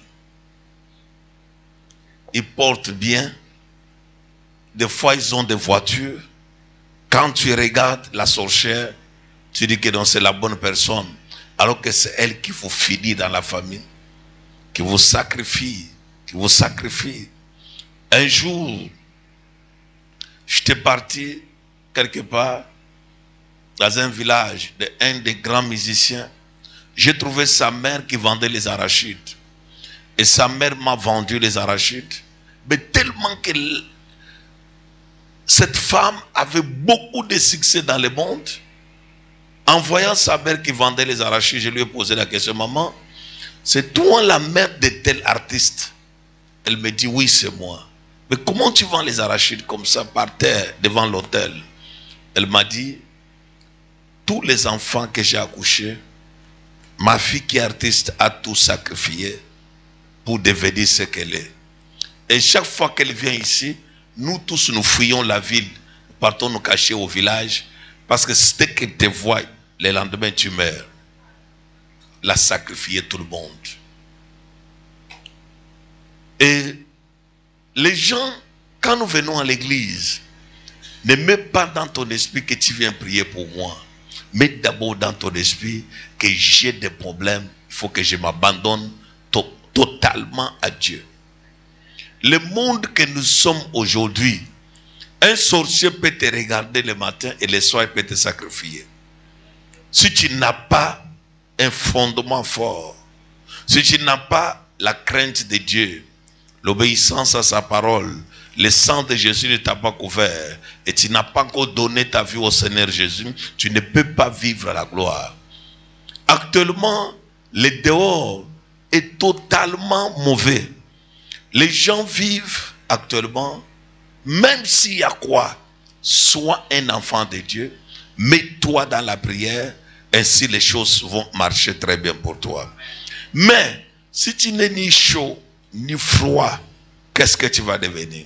Ils portent bien. Des fois, ils ont des voitures. Quand tu regardes la sorcière, tu dis que non, c'est la bonne personne. Alors que c'est elle qui vous finit dans la famille. Qui vous sacrifie. Qui vous sacrifie. Un jour, j'étais parti quelque part dans un village d'un des grands musiciens. J'ai trouvé sa mère qui vendait les arachides. Et sa mère m'a vendu les arachides. Mais tellement que cette femme avait beaucoup de succès dans le monde. En voyant sa mère qui vendait les arachides, je lui ai posé la question, maman, c'est toi la mère de tel artiste? Elle me dit, oui, c'est moi. Mais comment tu vends les arachides comme ça par terre devant l'hôtel? Elle m'a dit, tous les enfants que j'ai accouchés, ma fille qui est artiste a tout sacrifié pour devenir ce qu'elle est. Et chaque fois qu'elle vient ici, nous tous nous fuyons la ville, partons nous cacher au village, parce que c'était qu'elle te voit, le lendemain tu meurs. Elle a sacrifié tout le monde. Et les gens, quand nous venons à l'église, ne mets pas dans ton esprit que tu viens prier pour moi. Mets d'abord dans ton esprit que j'ai des problèmes, il faut que je m'abandonne totalement à Dieu. Le monde que nous sommes aujourd'hui, un sorcier peut te regarder le matin et le soir il peut te sacrifier. Si tu n'as pas un fondement fort, si tu n'as pas la crainte de Dieu, l'obéissance à sa parole, le sang de Jésus ne t'a pas couvert et tu n'as pas encore donné ta vie au Seigneur Jésus, tu ne peux pas vivre la gloire. Actuellement, le dehors est totalement mauvais. Les gens vivent actuellement, même s'il y a quoi, sois un enfant de Dieu, mets-toi dans la prière, ainsi les choses vont marcher très bien pour toi. Mais, si tu n'es ni chaud, ni froid, qu'est-ce que tu vas devenir?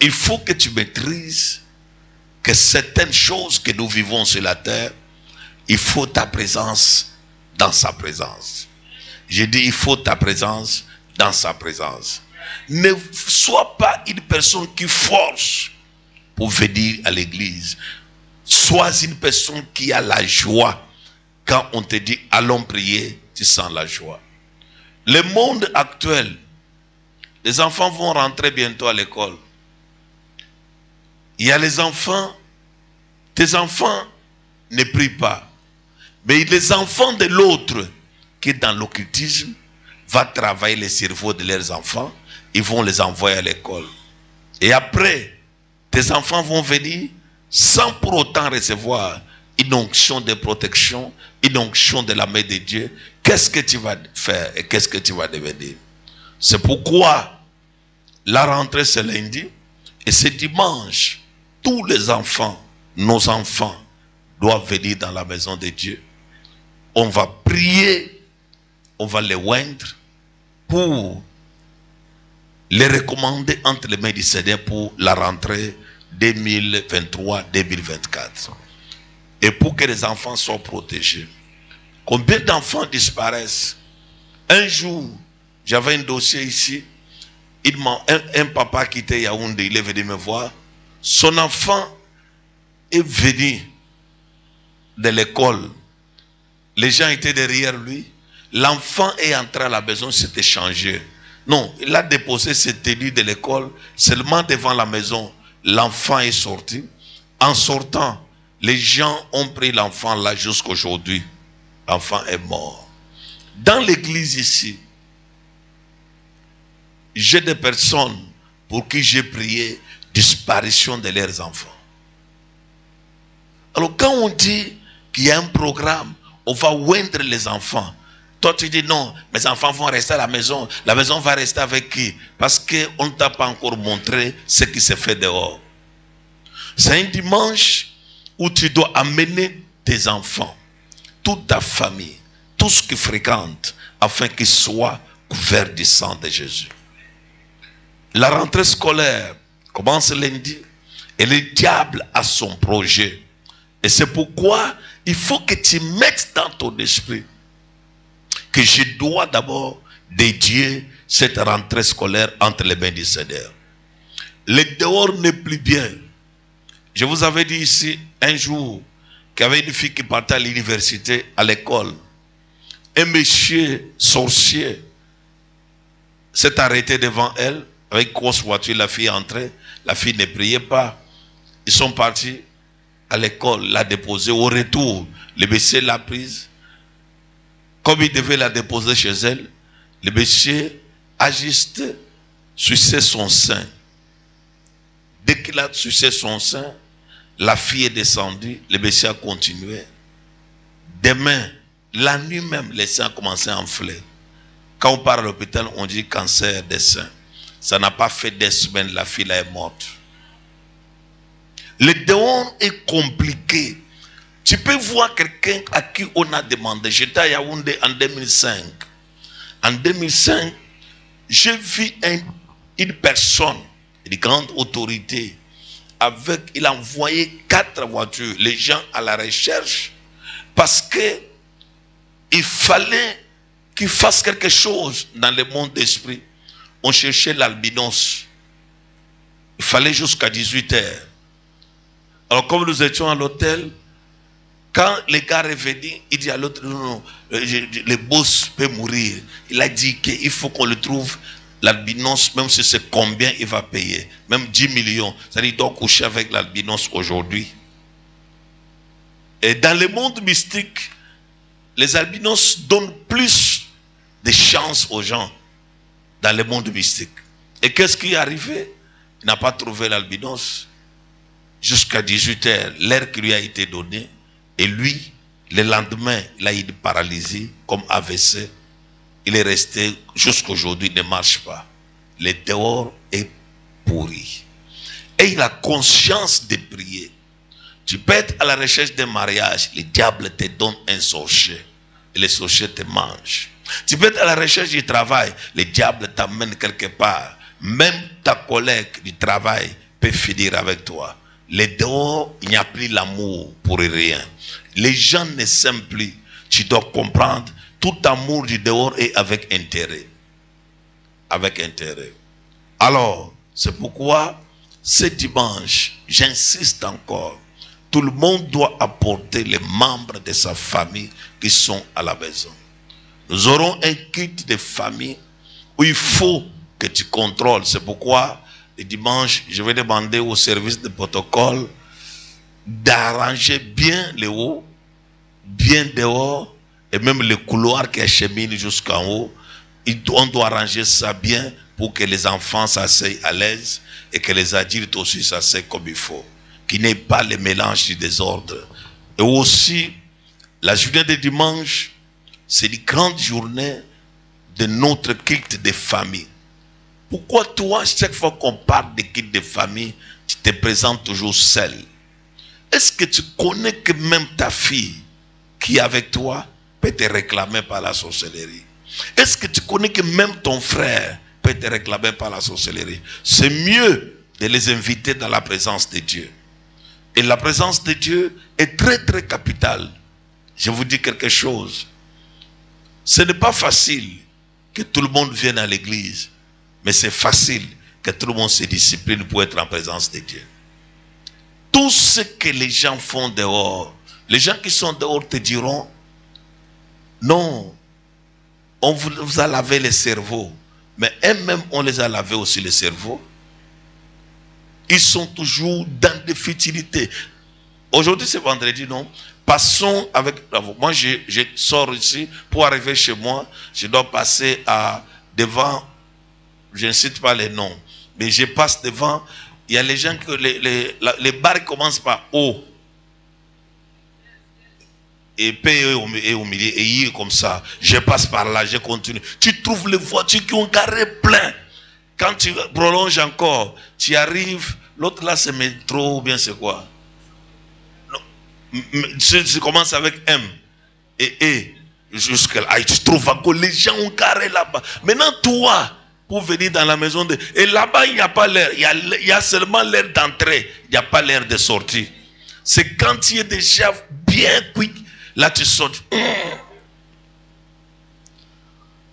Il faut que tu maîtrises que certaines choses que nous vivons sur la terre, il faut ta présence dans sa présence. J'ai dit, il faut ta présence dans sa présence. Ne sois pas une personne qui force pour venir à l'église. Sois une personne qui a la joie. Quand on te dit allons prier, tu sens la joie. Le monde actuel, les enfants vont rentrer bientôt à l'école. Il y a les enfants, tes enfants ne prient pas. Mais les enfants de l'autre qui est dans l'occultisme va travailler les cerveaux de leurs enfants. Ils vont les envoyer à l'école. Et après, tes enfants vont venir sans pour autant recevoir une onction de protection, une onction de la main de Dieu. Qu'est-ce que tu vas faire et qu'est-ce que tu vas devenir? C'est pourquoi la rentrée c'est lundi et c'est dimanche. Tous les enfants, nos enfants, doivent venir dans la maison de Dieu. On va prier, on va les oindre pour les recommander entre les mains du Seigneur pour la rentrée 2023-2024. Et pour que les enfants soient protégés. Combien d'enfants disparaissent? Un jour, j'avais un dossier ici. Un papa qui était Yaoundé, il est venu me voir. Son enfant est venu de l'école. Les gens étaient derrière lui. L'enfant est entré à la maison, s'était changé. Non, il a déposé ses tenues de l'école seulement devant la maison. L'enfant est sorti. En sortant, les gens ont pris l'enfant là jusqu'aujourd'hui. L'enfant est mort. Dans l'église ici, j'ai des personnes pour qui j'ai prié disparition de leurs enfants. Alors quand on dit qu'il y a un programme, on va oindre les enfants. Toi tu dis non, mes enfants vont rester à la maison va rester avec qui? Parce qu'on ne t'a pas encore montré ce qui se fait dehors. C'est un dimanche où tu dois amener tes enfants, toute ta famille, tout ce qu'ils fréquentent, afin qu'ils soient couverts du sang de Jésus. La rentrée scolaire commence lundi et le diable a son projet. Et c'est pourquoi il faut que tu mettes dans ton esprit que je dois d'abord dédier cette rentrée scolaire entre les mains du Seigneur. Le dehors n'est plus bien. Je vous avais dit ici un jour qu'il y avait une fille qui partait à l'université, à l'école. Un monsieur sorcier s'est arrêté devant elle. Avec grosse voiture, la fille est entrée. La fille ne priait pas. Ils sont partis à l'école, l'a déposée. Au retour, le monsieur l'a prise. Comme il devait la déposer chez elle, le monsieur a juste sucé son sein. Dès qu'il a sucé son sein, la fille est descendue, le monsieur a continué. Demain, la nuit même, les seins ont commencé à enfler. Quand on part à l'hôpital, on dit cancer des seins. Ça n'a pas fait des semaines, la fille là est morte. Le dehors est compliqué. Tu peux voir quelqu'un à qui on a demandé. J'étais à Yaoundé en 2005. En 2005, j'ai vu une personne, une grande autorité, il a envoyé 4 voitures, les gens à la recherche, parce que il fallait qu'il fasse quelque chose dans le monde d'esprit. On cherchait l'albinos. Il fallait jusqu'à 18h. Alors comme nous étions à l'hôtel, quand les gars revenaient, il dit à l'autre, non, le boss peut mourir. Il a dit qu'il faut qu'on le trouve, l'albinos, même si c'est combien il va payer. Même 10 millions. C'est-à-dire qu'il doit coucher avec l'albinos aujourd'hui. Et dans le monde mystique, les albinos donnent plus de chance aux gens dans le monde mystique. Et qu'est-ce qui est arrivé? Il n'a pas trouvé l'albinos jusqu'à 18h, l'heure qui lui a été donnée. Et lui, le lendemain, il a eu une paralysie comme AVC. Il est resté jusqu'à aujourd'hui, il ne marche pas. Le dehors est pourri. Et il a conscience de prier. Tu peux être à la recherche d'un mariage, le diable te donne un sorcier. Et le sorcier te mange. Tu peux être à la recherche du travail, le diable t'amène quelque part. Même ta collègue du travail peut finir avec toi. Le dehors, il n'y a plus l'amour pour rien. Les gens ne s'aiment plus. Tu dois comprendre, tout amour du dehors est avec intérêt. avec intérêt. Alors, c'est pourquoi ce dimanche, j'insiste encore, tout le monde doit apporter les membres de sa famille qui sont à la maison. Nous aurons un culte de famille où il faut que tu contrôles. C'est pourquoi le dimanche, je vais demander au service de protocole d'arranger bien les hauts, bien dehors, et même le couloir qui achemine jusqu'en haut. On doit arranger ça bien pour que les enfants s'asseyent à l'aise et que les adultes aussi s'asseyent comme il faut. Qu'il n'y ait pas le mélange du désordre. Et aussi, la journée de dimanche, c'est une grande journée de notre culte de famille. Pourquoi toi, chaque fois qu'on parle de culte de famille, tu te présentes toujours seul? Est-ce que tu connais que même ta fille qui est avec toi peut te réclamer par la sorcellerie? Est-ce que tu connais que même ton frère peut te réclamer par la sorcellerie? C'est mieux de les inviter dans la présence de Dieu. Et la présence de Dieu est très très capitale. Je vous dis quelque chose. Ce n'est pas facile que tout le monde vienne à l'église, mais c'est facile que tout le monde se discipline pour être en présence de Dieu. Tout ce que les gens font dehors, les gens qui sont dehors te diront, non, on vous a lavé le cerveau, mais eux-mêmes on les a lavé aussi le cerveau. Ils sont toujours dans des futilités. Aujourd'hui c'est vendredi, non? Passons avec... Moi je sors ici, pour arriver chez moi, je dois passer devant, je ne cite pas les noms, mais je passe devant, il y a les gens que les bars commencent par O. Et P est au milieu, et I est comme ça. Je passe par là, je continue. Tu trouves les voitures qui ont garé plein. Quand tu prolonges encore, tu arrives, l'autre là c'est métro ou bien c'est quoi? Tu commences avec M et E jusqu'à là. Tu trouves encore les gens ont garé là-bas. Maintenant toi, pour venir dans la maison de... Et là-bas il n'y a pas l'air, il y a seulement l'air d'entrée, il n'y a pas l'air de sortie. C'est quand tu es déjà bien quick, là tu sautes.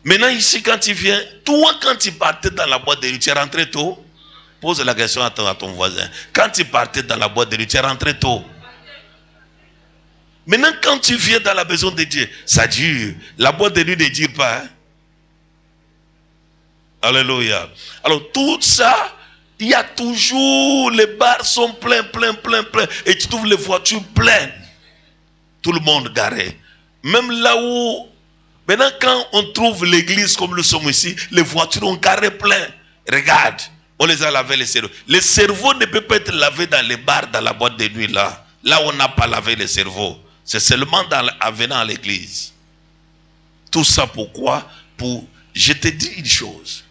Maintenant ici quand tu viens, toi quand tu partais dans la boîte de nuit, tu es rentré tôt? Pose la question à ton voisin. Quand tu partais dans la boîte de nuit, tu es rentré tôt? Maintenant quand tu viens dans la maison de Dieu, ça dure. La boîte de nuit ne dure pas. Hein? Alléluia. Alors tout ça, il y a toujours, les bars sont pleins. Et tu trouves les voitures pleines. Tout le monde garé. Même là où, maintenant quand on trouve l'église comme nous sommes ici, les voitures ont garé plein. Regarde, on les a lavé les cerveaux. Le cerveau ne peut pas être lavé dans les bars, dans la boîte de nuit là. Là on n'a pas lavé le cerveau. C'est seulement en venant à l'église. Tout ça pourquoi? Je te dis une chose.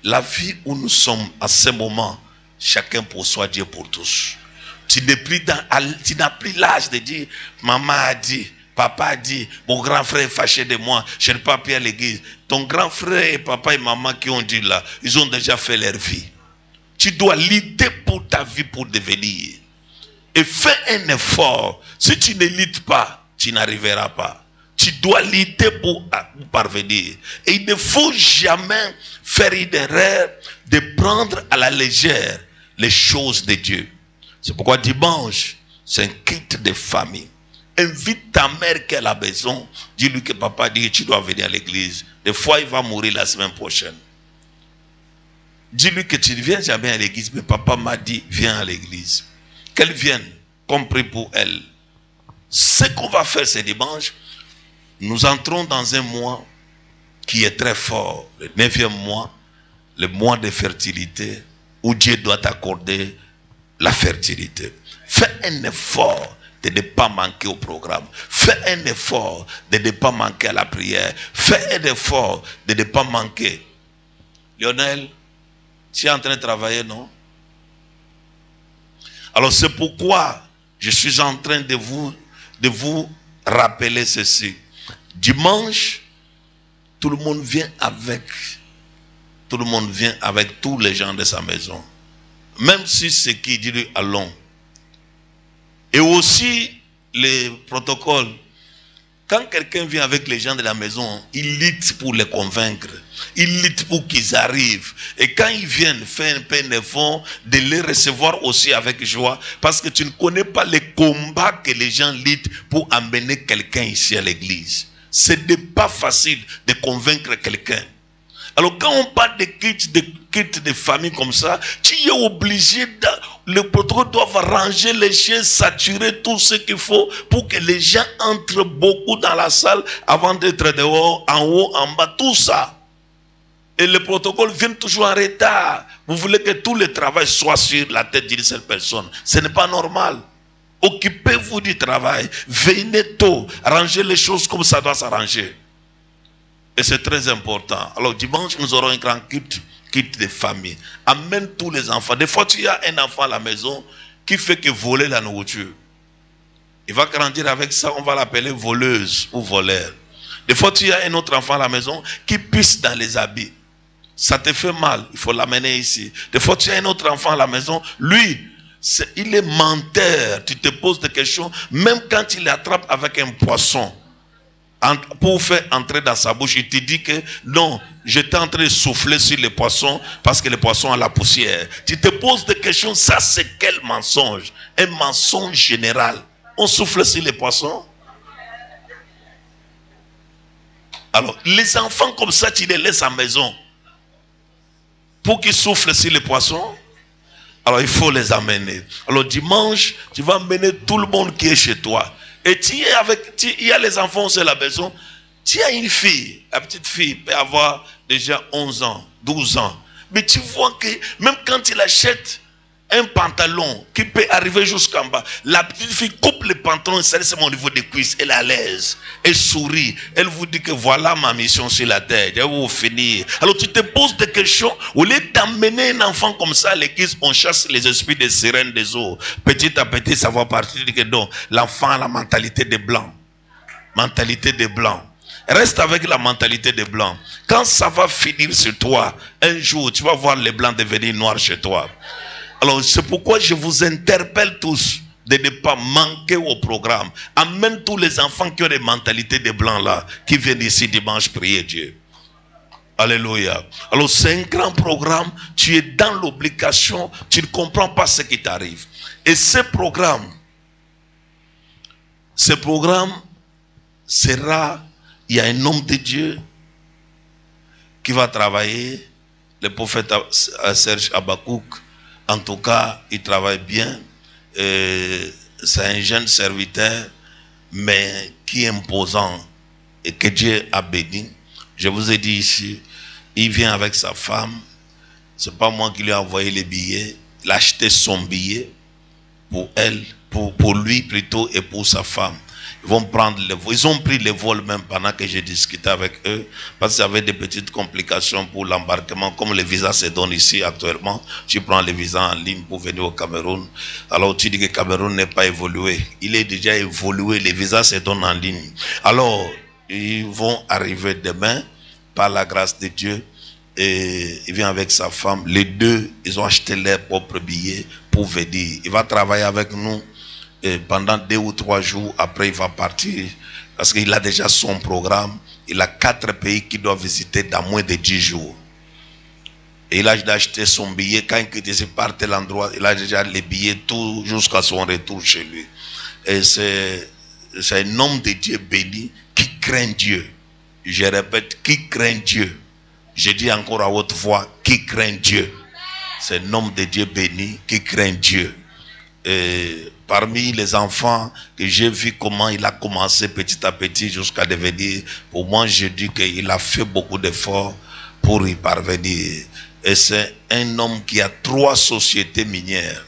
La vie où nous sommes à ce moment, chacun pour soi, Dieu pour tous. Tu n'as plus l'âge de dire, maman a dit, papa a dit, mon grand frère est fâché de moi, je n'ai pas pu à l'église. Ton grand frère et papa et maman qui ont dit là, ils ont déjà fait leur vie. Tu dois lutter pour ta vie pour devenir. Et fais un effort. Si tu ne luttes pas, tu n'arriveras pas. Tu dois lutter pour parvenir. Et il ne faut jamais faire une erreur de prendre à la légère les choses de Dieu. C'est pourquoi dimanche, c'est un culte de famille. Invite ta mère qui est à la maison. Dis-lui que papa dit que tu dois venir à l'église. Des fois, il va mourir la semaine prochaine. Dis-lui que tu ne viens jamais à l'église, mais papa m'a dit, viens à l'église. Qu'elle vienne, compris pour elle. Ce qu'on va faire ce dimanche, nous entrons dans un mois qui est très fort. Le 9e mois, le mois de fertilité, où Dieu doit t'accorder la fertilité. Fais un effort de ne pas manquer au programme. Fais un effort de ne pas manquer à la prière. Fais un effort de ne pas manquer. Lionel, tu es en train de travailler, non? Alors c'est pourquoi je suis en train de vous rappeler ceci. Dimanche, tout le monde vient avec tous les gens de sa maison. Même si c'est qui dit allons. Et aussi les protocoles. Quand quelqu'un vient avec les gens de la maison, il lutte pour les convaincre. Il lutte pour qu'ils arrivent. Et quand ils viennent, fais un peu d'effort de les recevoir aussi avec joie. Parce que tu ne connais pas les combats que les gens luttent pour amener quelqu'un ici à l'église. Ce n'est pas facile de convaincre quelqu'un. Alors quand on parle de quitte de famille comme ça, tu es obligé, le protocole doit ranger les chiens, saturer tout ce qu'il faut pour que les gens entrent beaucoup dans la salle avant d'être dehors, en haut, en bas, tout ça. Et le protocole vient toujours en retard. Vous voulez que tout le travail soit sur la tête d'une seule personne. Ce n'est pas normal. Occupez-vous du travail. Venez tôt. Rangez les choses comme ça doit s'arranger. Et c'est très important. Alors dimanche, nous aurons un grand culte de famille. Amène tous les enfants. Des fois, tu as un enfant à la maison qui fait que voler la nourriture. Il va grandir avec ça, on va l'appeler voleuse ou voleur. Des fois, tu as un autre enfant à la maison qui pisse dans les habits. Ça te fait mal, il faut l'amener ici. Des fois, tu as un autre enfant à la maison, lui, il est menteur. Tu te poses des questions, même quand il attrape avec un poisson, pour faire entrer dans sa bouche, il te dit que non, j'étais en train de souffler sur le poisson parce que le poisson a la poussière. Tu te poses des questions, ça c'est quel mensonge? Un mensonge général. On souffle sur les poissons. Alors, les enfants comme ça, tu les laisses à la maison pour qu'ils soufflent sur les poissons. Alors, il faut les amener. Alors, dimanche, tu vas amener tout le monde qui est chez toi. Et il y a les enfants aussi à la maison. Tu as une fille, la petite fille peut avoir déjà 11 ans, 12 ans. Mais tu vois que même quand il achète un pantalon qui peut arriver jusqu'en bas, la petite fille coupe le pantalon, ça c'est au niveau des cuisses, elle est à l'aise, elle sourit, elle vous dit que voilà ma mission sur la terre, je vais vous finir. Alors tu te poses des questions, au lieu d'emmener un enfant comme ça à l'église, on chasse les esprits des sirènes des eaux. Petit à petit, ça va partir que donc l'enfant a la mentalité des blancs. Mentalité des blancs. Reste avec la mentalité des blancs. Quand ça va finir sur toi, un jour, tu vas voir les blancs devenir noirs chez toi. Alors, c'est pourquoi je vous interpelle tous de ne pas manquer au programme. Amène tous les enfants qui ont des mentalités de blancs là, qui viennent ici dimanche prier Dieu. Alléluia. Alors, c'est un grand programme. Tu es dans l'obligation. Tu ne comprends pas ce qui t'arrive. Et ce programme sera, il y a un homme de Dieu qui va travailler, le prophète Serge Abakouk. En tout cas, il travaille bien. C'est un jeune serviteur, mais qui est imposant et que Dieu a béni. Je vous ai dit ici, il vient avec sa femme. C'est pas moi qui lui ai envoyé les billets. Il a acheté son billet pour elle, pour lui plutôt et pour sa femme. Ils vont prendre le vol. Ils ont pris le vol même pendant que j'ai discuté avec eux, parce qu'il y avait des petites complications pour l'embarquement. Comme le visa se donne ici actuellement, tu prends le visa en ligne pour venir au Cameroun. Alors tu dis que le Cameroun n'est pas évolué. Il est déjà évolué, les visas se donnent en ligne. Alors ils vont arriver demain par la grâce de Dieu. Et il vient avec sa femme. Les deux, ils ont acheté leurs propres billets pour venir. Il va travailler avec nous. Et pendant 2 ou 3 jours, après il va partir, parce qu'il a déjà son programme. Il a 4 pays qu'il doit visiter dans moins de 10 jours. Et il a acheté son billet. Quand il part de l'endroit, il a déjà les billets tout jusqu'à son retour chez lui. Et c'est un homme de Dieu béni qui craint Dieu. Je répète, qui craint Dieu. Je dis encore à haute voix, qui craint Dieu. C'est un homme de Dieu béni qui craint Dieu. Et parmi les enfants que j'ai vu comment il a commencé petit à petit jusqu'à devenir, pour moi je dis qu'il a fait beaucoup d'efforts pour y parvenir. Et c'est un homme qui a 3 sociétés minières.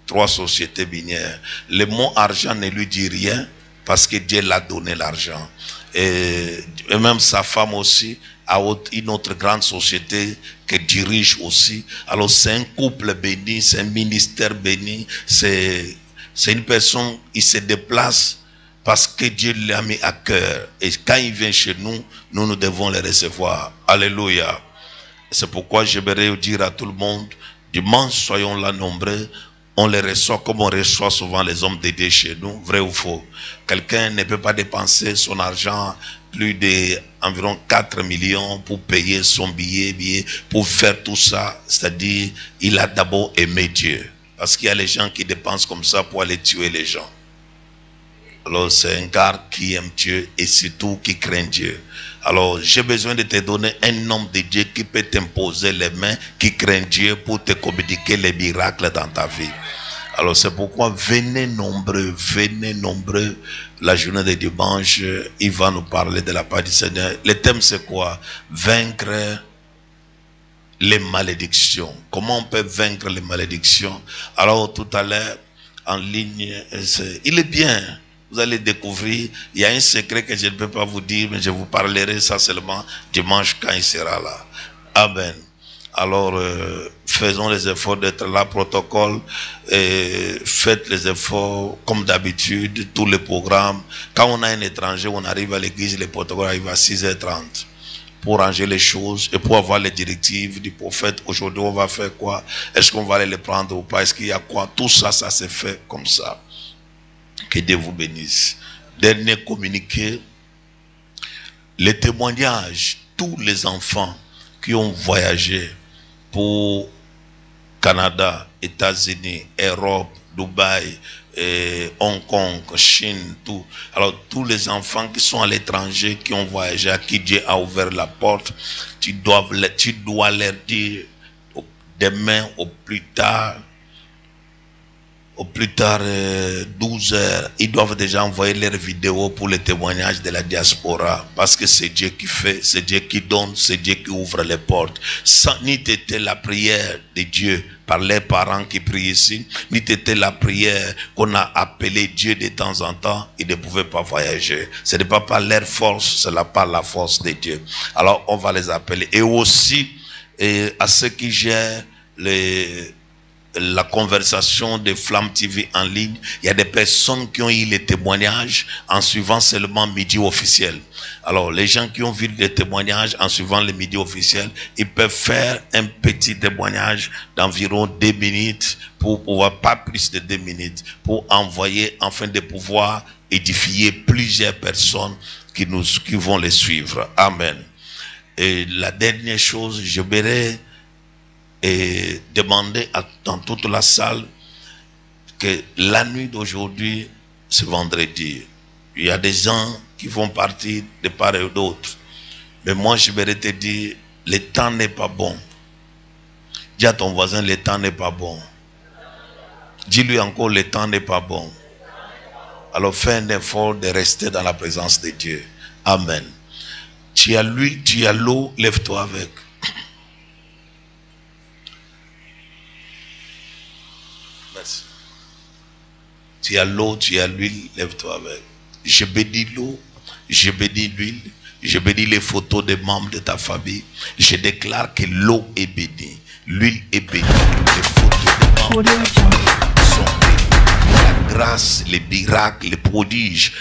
3 sociétés minières. Le mot argent ne lui dit rien parce que Dieu l'a donné l'argent. Et même sa femme aussi a une autre grande société que dirige aussi. Alors c'est un couple béni, c'est un ministère béni, c'est une personne qui se déplace parce que Dieu l'a mis à cœur. Et quand il vient chez nous, nous devons le recevoir. Alléluia. C'est pourquoi j'aimerais dire à tout le monde, dimanche, soyons là nombreux. on les reçoit comme on reçoit souvent les hommes de Dieu chez nous, vrai ou faux? Quelqu'un ne peut pas dépenser son argent, plus d'environ 4 millions pour payer son billet, pour faire tout ça. C'est-à-dire, il a d'abord aimé Dieu. Parce qu'il y a les gens qui dépensent comme ça pour aller tuer les gens. Alors, c'est un gars qui aime Dieu et surtout qui craint Dieu. Alors, j'ai besoin de te donner un homme de Dieu qui peut t'imposer les mains, qui craint Dieu pour te communiquer les miracles dans ta vie. Alors, c'est pourquoi venez nombreux. La journée de dimanche, il va nous parler de la part du Seigneur. Le thème, c'est quoi? Vaincre les malédictions. Comment on peut vaincre les malédictions? Alors, tout à l'heure, en ligne, il est bien. Vous allez découvrir, il y a un secret que je ne peux pas vous dire, mais je vous parlerai ça seulement dimanche quand il sera là. Amen. Alors, faisons les efforts d'être là, protocole, faites les efforts comme d'habitude, tous les programmes. Quand on a un étranger, on arrive à l'église, les protocoles arrivent à 6h30 pour ranger les choses et pour avoir les directives du prophète. Aujourd'hui, on va faire quoi? Est-ce qu'on va aller les prendre ou pas? Est-ce qu'il y a quoi? Tout ça, ça se fait comme ça. Que Dieu vous bénisse. Dernier communiqué, les témoignages, tous les enfants qui ont voyagé pour Canada, États-Unis, Europe, Dubaï, Hong Kong, Chine, tout. Alors tous les enfants qui sont à l'étranger, qui ont voyagé, à qui Dieu a ouvert la porte, tu dois leur dire demain au plus tard 12 heures, ils doivent déjà envoyer leurs vidéos pour les témoignages de la diaspora, parce que c'est Dieu qui fait, c'est Dieu qui donne, c'est Dieu qui ouvre les portes. Sans ni t'était la prière de Dieu par les parents qui prient ici, ni t'était la prière qu'on a appelé Dieu de temps en temps, ils ne pouvaient pas voyager. Ce n'est pas par leur force, c'est par la force de Dieu. Alors on va les appeler. Et aussi à ceux qui gèrent la conversation de Flamme TV en ligne, il y a des personnes qui ont eu les témoignages en suivant seulement midi officiel. Alors, les gens qui ont vu les témoignages en suivant le midi officiel, ils peuvent faire un petit témoignage d'environ 2 minutes pour pouvoir, pas plus de 2 minutes, pour envoyer afin de pouvoir édifier plusieurs personnes qui vont les suivre. Amen. Et la dernière chose, je verrai et demander dans toute la salle que la nuit d'aujourd'hui, c'est vendredi. Il y a des gens qui vont partir de part et d'autre. Mais moi, je vais te dire, le temps n'est pas bon. Dis à ton voisin, le temps n'est pas bon. Dis-lui encore, le temps n'est pas bon. Alors fais un effort de rester dans la présence de Dieu. Amen. Tu as l'huile, tu as l'eau, lève-toi avec. Merci. Tu as l'eau, tu as l'huile, lève-toi avec. Je bénis l'eau, je bénis l'huile, je bénis les photos des membres de ta famille. Je déclare que l'eau est bénie, l'huile est bénie, les photos des membres de ta famille sont bénies. La grâce, les miracles, les prodiges